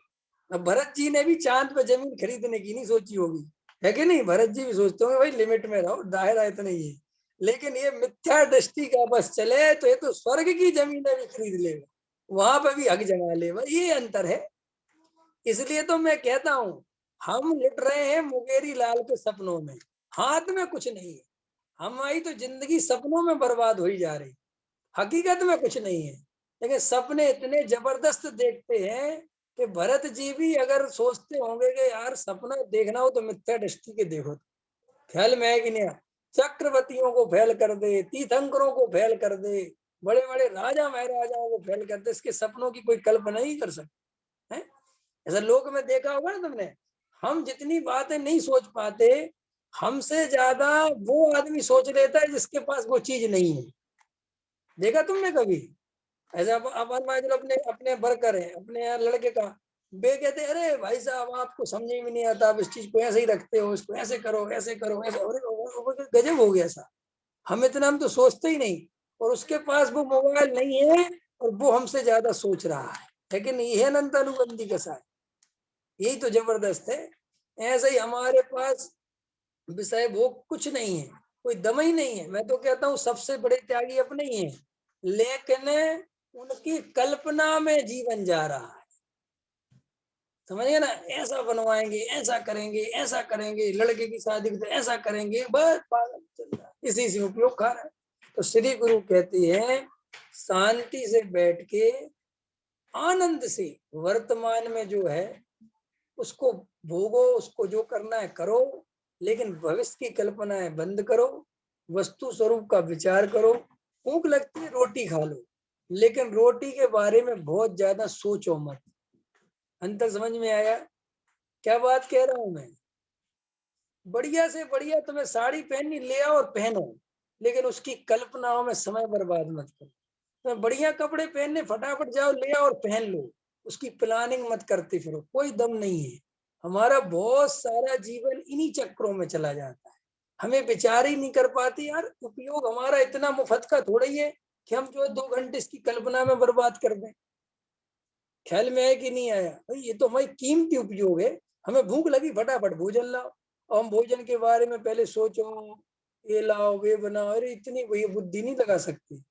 अब भरत जी ने भी चांद पे जमीन खरीदने की नहीं सोची होगी, है कि नहीं? भरत जी भी सोचते होंगे भाई लिमिट में रहो, दायरा इतना ही है। लेकिन ये मिथ्या दृष्टि का बस चले तो ये तो स्वर्ग की जमीनें भी खरीद लेगा, वहां पर भी हक जमा लेगा, ये अंतर है। इसलिए तो मैं कहता हूं, हम लुट रहे हैं मुंगेरी लाल के सपनों में, हाथ में कुछ नहीं है। हमारी तो जिंदगी सपनों में बर्बाद हो ही जा रही, हकीकत में कुछ नहीं है। लेकिन सपने इतने जबरदस्त देखते हैं कि भरत जी भी अगर सोचते होंगे कि यार सपना देखना हो तो मिथ्या दृष्टि के देखो, ख्याल में है कि नहीं? चक्रवर्तियों को फेल कर दे, तीर्थंकरों को फेल कर दे, बड़े बड़े राजा महाराजाओं को फेल कर दे, इसके सपनों की कोई कल्पना नहीं कर सकते है। ऐसा लोग में देखा होगा ना तुमने, हम जितनी बातें नहीं सोच पाते, हमसे ज्यादा वो आदमी सोच लेता है जिसके पास वो चीज नहीं है। देखा तुमने कभी? ऐसा अपन मान लो अपने अपने वर्कर है, अपने यहाँ लड़के का, वे कहते हैं अरे भाई साहब आपको समझ में नहीं आता, आप इस चीज को ऐसे ही रखते हो, इसको ऐसे करो ऐसे करो ऐसे। अरे गजब हो गया ऐसा, हम इतना हम तो सोचते ही नहीं, और उसके पास वो मोबाइल नहीं है और वो हमसे ज्यादा सोच रहा है। लेकिन यह अनंत अनुबंधी कैसा है, यही तो जबरदस्त है। ऐसे ही हमारे पास विषय भोग कुछ नहीं है, कोई दम ही नहीं है। मैं तो कहता हूँ सबसे बड़े त्यागी अपने ही है, लेकिन उनकी कल्पना में जीवन जा रहा है। समझिए ना, ऐसा बनवाएंगे, ऐसा करेंगे, ऐसा करेंगे, लड़के की शादी तो ऐसा करेंगे, बस पागल चल रहा है, इसी से उपयोग खा रहा है। तो श्री गुरु कहती है, शांति से बैठ के आनंद से वर्तमान में जो है उसको भोगो, उसको जो करना है करो, लेकिन भविष्य की कल्पनाएं बंद करो, वस्तु स्वरूप का विचार करो। भूख लगती है रोटी खा लो, लेकिन रोटी के बारे में बहुत ज्यादा सोचो मत। अंतर समझ में आया क्या बात कह रहा हूं मैं? बढ़िया से बढ़िया तुम्हें साड़ी पहननी ले आओ और पहनो, लेकिन उसकी कल्पनाओं में समय बर्बाद मत करो। तो बढ़िया कपड़े पहनने फटाफट जाओ ले आओ और पहन लो, उसकी प्लानिंग मत करते फिरो, कोई दम नहीं है। हमारा बहुत सारा जीवन इन्हीं चक्रों में चला जाता है, हमें विचार ही नहीं कर पाते यार। उपयोग हमारा इतना मुफ्त का थोड़ा ही है कि हम जो 2 घंटे इसकी कल्पना में बर्बाद कर दें। ख्याल में है कि नहीं आया भाई, ये तो हमारी कीमती उपयोग है। हमें भूख लगी फटाफट भोजन लाओ, और हम भोजन के बारे में पहले सोचो, ये लाओ वे बनाओ, अरे इतनी वही बुद्धि नहीं लगा सकती।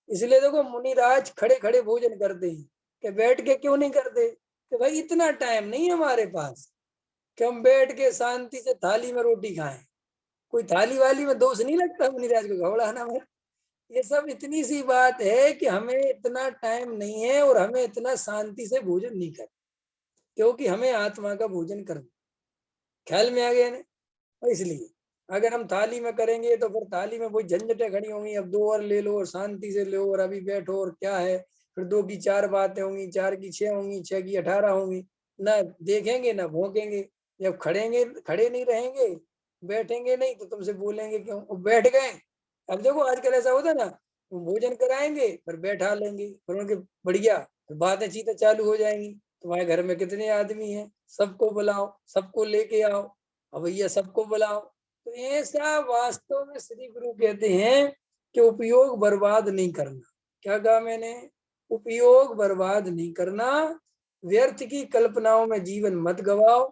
इसलिए देखो मुनिराज खड़े खड़े भोजन करते हैं, कि बैठ के क्यों नहीं करते, कि भाई इतना टाइम नहीं है हमारे पास कि हम बैठ के शांति से थाली में रोटी खाएं। कोई थाली वाली में दोष नहीं लगता मुनिराज को घबराना में। ये सब इतनी सी बात है कि हमें इतना टाइम नहीं है और हमें इतना शांति से भोजन नहीं कर, क्योंकि हमें आत्मा का भोजन करना। ख्याल में आ गया ना। और इसलिए अगर हम थाली में करेंगे तो फिर थाली में कोई झंझटें खड़ी होंगी, अब 2 और ले लो और शांति से लो और अभी बैठो और क्या है, फिर 2 की 4 बातें होंगी, 4 की 6 होंगी, 6 की 18 होंगी, ना देखेंगे ना भोंकेंगे। जब खड़े नहीं रहेंगे, बैठेंगे नहीं तो तुमसे बोलेंगे क्यों, वो बैठ गए। अब देखो आजकल ऐसा होता है ना, वो भोजन कराएंगे फिर बैठा लेंगे, फिर उनके बढ़िया फिर बातें चीतें चालू हो जाएंगी। तुम्हारे घर में कितने आदमी हैं, सबको बुलाओ, सबको लेके आओ, अब भैया सबको बुलाओ। तो ऐसा वास्तव में श्री गुरु कहते हैं कि उपयोग बर्बाद नहीं करना। क्या कहा मैंने, उपयोग बर्बाद नहीं करना, व्यर्थ की कल्पनाओं में जीवन मत गवाओ।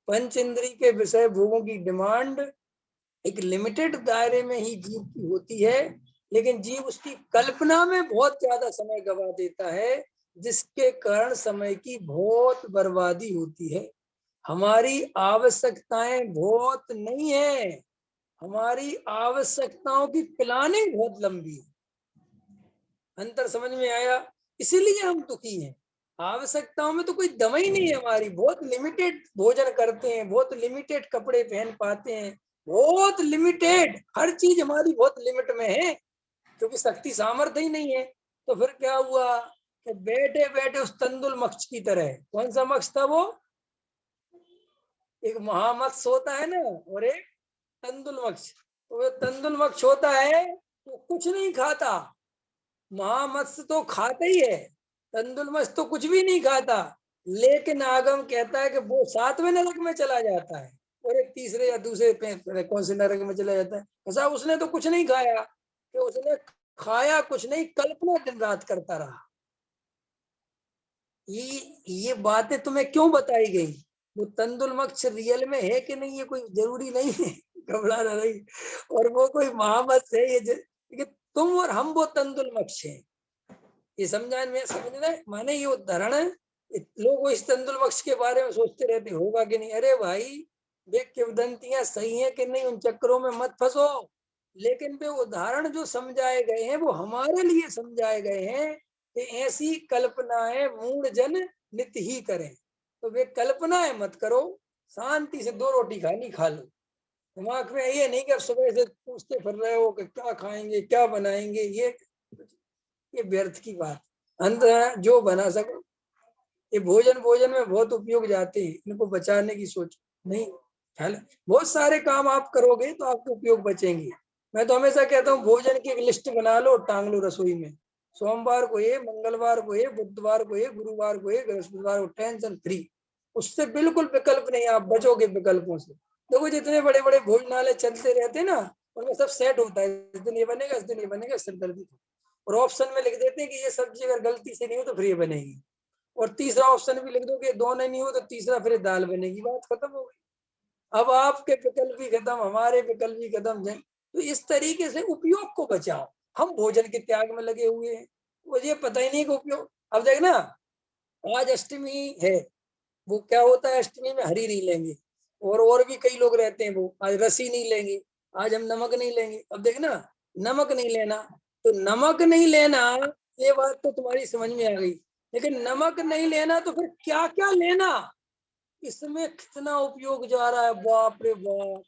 पंच इंद्री के विषय भोगों की डिमांड एक लिमिटेड दायरे में ही जीव की होती है, लेकिन जीव उसकी कल्पना में बहुत ज्यादा समय गवा देता है, जिसके कारण समय की बहुत बर्बादी होती है। हमारी आवश्यकताएं बहुत नहीं है, हमारी आवश्यकताओं की प्लानिंग बहुत लंबी है। अंतर समझ में आया, इसीलिए हम दुखी हैं। आवश्यकताओं में तो कोई दम ही नहीं है हमारी, बहुत लिमिटेड भोजन करते हैं, बहुत लिमिटेड कपड़े पहन पाते हैं, बहुत लिमिटेड हर चीज हमारी बहुत लिमिट में है, क्योंकि शक्ति सामर्थ्य ही नहीं है। तो फिर क्या हुआ कि बैठे बैठे उस तंदुल मक्ष की तरह, कौन सा मक्ष था वो, एक महामत्स्य होता है ना और एक तंदुल मक्ष। तो वो तंदुल मक्ष होता है तो कुछ नहीं खाता, महामत्स्य तो खाता ही है, तंदुल मत्स्य तो कुछ भी नहीं खाता, लेकिन आगम कहता है कि वो 7वें नरक में चला जाता है और एक तीसरे या दूसरे पे कौन से नरक में चला जाता है। ऐसा उसने तो कुछ नहीं खाया, कि उसने खाया कुछ नहीं, कल्पना दिन रात करता रहा। ये बातें तुम्हें क्यों बताई गई, वो तंदुल मक्ष रियल में है कि नहीं, ये कोई जरूरी नहीं है, घबराना नहीं। और वो कोई महामत्स्य है, ये तुम और हम वो तंदुल मक्ष है, ये समझना माने ये उदाहरण है। लोग इस तंदुल मक्ष के बारे में सोचते रहते होगा कि नहीं, अरे भाई वे किंवदंतियां सही है कि नहीं, उन चक्करों में मत फंसो। लेकिन वे उदाहरण जो समझाए गए हैं वो हमारे लिए समझाए गए हैं कि ऐसी कल्पनाएं मूढ़ जन नित्य ही करें। तो वे कल्पनाएं मत करो, शांति से 2 रोटी खानी खा लो। दिमाग में ये नहीं कि सुबह से पूछते फिर रहे हो कि क्या खाएंगे क्या बनाएंगे, ये व्यर्थ की बात। अंत जो बना सको, ये भोजन में बहुत उपयोग जाते हैं, इनको बचाने की सोच नहीं। ख्याल बहुत सारे काम आप करोगे तो आपके उपयोग बचेंगे। मैं तो हमेशा कहता हूँ भोजन की एक लिस्ट बना लो, टांग लो रसोई में, सोमवार को ये, मंगलवार को ये, बुधवार को ये, गुरुवार को ये, बृहस्पतिवार को टेंशन फ्री। उससे बिल्कुल विकल्प नहीं, आप बचोगे विकल्पों से। देखो जितने बड़े बड़े भोजनालय चलते रहते हैं ना, उनमें सब सेट होता है, इस दिन ये बनेगा, इस दिन ये बनेगा, सिरदर्दी। और ऑप्शन में लिख देते हैं कि ये सब्जी अगर गलती से नहीं हो तो फिर ये बनेगी, और तीसरा ऑप्शन भी लिख दो कि दोनों नहीं हो तो तीसरा फिर दाल बनेगी, बात खत्म हो गई। अब आपके विकल्प भी खत्म, हमारे विकल्प भी खत्म। तो इस तरीके से उपयोग को बचाओ। हम भोजन के त्याग में लगे हुए हैं, मुझे पता ही नहीं कि उपयोग। अब देखना आज अष्टमी है, वो क्या होता है, अष्टमी में हरी नहीं लेंगे, और भी कई लोग रहते हैं वो आज रसी नहीं लेंगे, आज हम नमक नहीं लेंगे। अब देखना नमक नहीं लेना, तो नमक नहीं लेना ये बात तो तुम्हारी समझ में आ गई, लेकिन नमक नहीं लेना तो फिर क्या क्या लेना, इसमें कितना उपयोग जा रहा है, बाप रे बाप।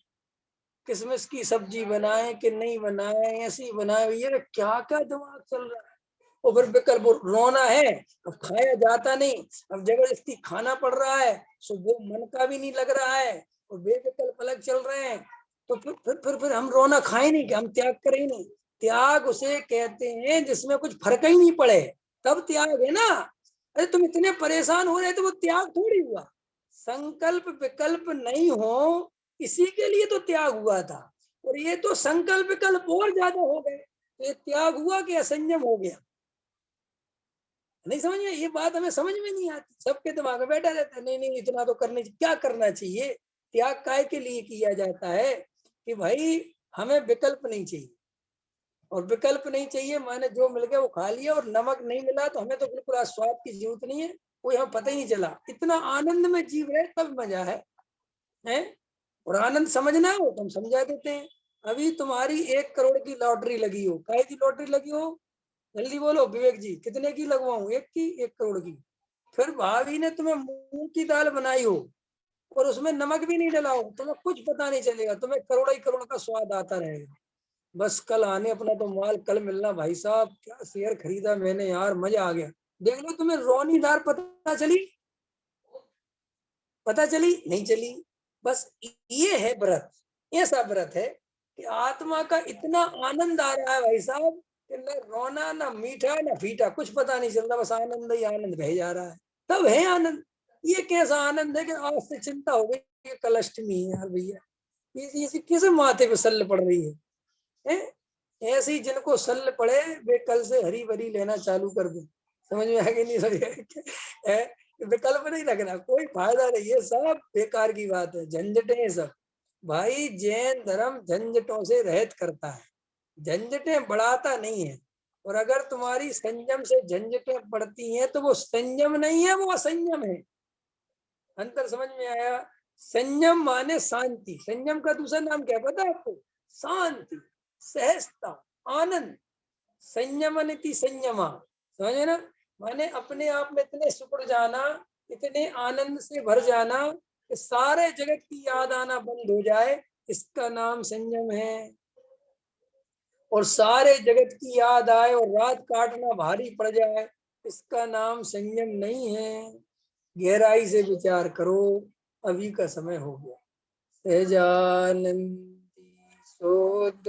किसमिस की सब्जी बनाए कि नहीं बनाए, ऐसी बनाए, ये क्या क्या दिमाग चल रहा है। और फिर विकल्प रोना है, अब खाया जाता नहीं, अब जबरदस्ती खाना पड़ रहा है, सो वो मन का भी नहीं लग रहा है, और बेविकल्प अलग चल रहे हैं। तो फिर हम रोना खाए नहीं कि हम त्याग करें नहीं, त्याग उसे कहते हैं जिसमें कुछ फर्क ही नहीं पड़े, तब त्याग है ना। अरे तुम इतने परेशान हो रहे थे, वो त्याग थोड़ी हुआ। संकल्प विकल्प नहीं हो, इसी के लिए तो त्याग हुआ था। और ये तो संकल्प विकल्प और ज्यादा हो गए, तो ये त्याग हुआ कि असंयम हो गया? नहीं समझ में, ये बात हमें समझ में नहीं आती। सबके दिमाग में बैठा रहता है, नहीं नहीं इतना तो करने, क्या करना चाहिए? त्याग काय के लिए किया जाता है कि भाई हमें विकल्प नहीं चाहिए, और विकल्प नहीं चाहिए माने जो मिल गया वो खा लिया, और नमक नहीं मिला तो हमें तो बिल्कुल आज स्वाद की जरूरत नहीं है, कोई हमें पता ही नहीं चला। इतना आनंद में जीव रहे तब मजा है? और आनंद समझना हो तो हम समझा देते हैं। अभी तुम्हारी 1 करोड़ की लॉटरी लगी हो, काय की लॉटरी लगी हो, जल्दी बोलो विवेक जी, कितने की लगवाऊं? 1 करोड़ की। फिर भाभी ने तुम्हें मूंग की दाल बनाई हो और उसमें नमक भी नहीं डला हो, तुम्हें कुछ पता नहीं चलेगा, तुम्हें करोड़ ही करोड़ का स्वाद आता रहेगा। बस कल आने अपना तो माल, कल मिलना भाई साहब, क्या शेयर खरीदा मैंने यार, मजा आ गया। देख लो तुम्हें रोनीदार पता चली, पता चली नहीं चली। बस ये है व्रत, ऐसा व्रत है कि आत्मा का इतना आनंद आ रहा है भाई साहब कि न रोना ना मीठा ना फीटा, कुछ पता नहीं चल रहा, बस आनंद ही आनंद बह जा रहा है। तब है आनंद। ये कैसा आनंद है कि आज से चिंता हो गई कि कल अष्टमी है यार भैया, ये किसे माथे पे सल्ल पड़ रही है? ऐसे ही जिनको सल्ल पड़े वे कल से हरी भरी लेना चालू कर दे। समझ में आगे नहीं समझ विकल्प नहीं रखना, कोई फायदा नहीं है, सब बेकार की बात है, झंझटें सब। भाई जैन धर्म झंझटों से रहित करता है, झंझटें बढ़ाता नहीं है। और अगर तुम्हारी संयम से झंझटें बढ़ती हैं तो वो संयम नहीं है, वो असंयम है। अंतर समझ में आया? संयम माने शांति, संयम का दूसरा नाम क्या पता है आपको? शांति, सहजता, आनंद। संयम नीति संयमा, समझे ना? माने अपने आप में इतने सुकड़ जाना, इतने आनंद से भर जाना कि सारे जगत की याद आना बंद हो जाए, इसका नाम संयम है। और सारे जगत की याद आए और रात काटना भारी पड़ जाए, इसका नाम संयम नहीं है। गहराई से विचार करो, अभी का समय हो गया। सहजानंदी सोद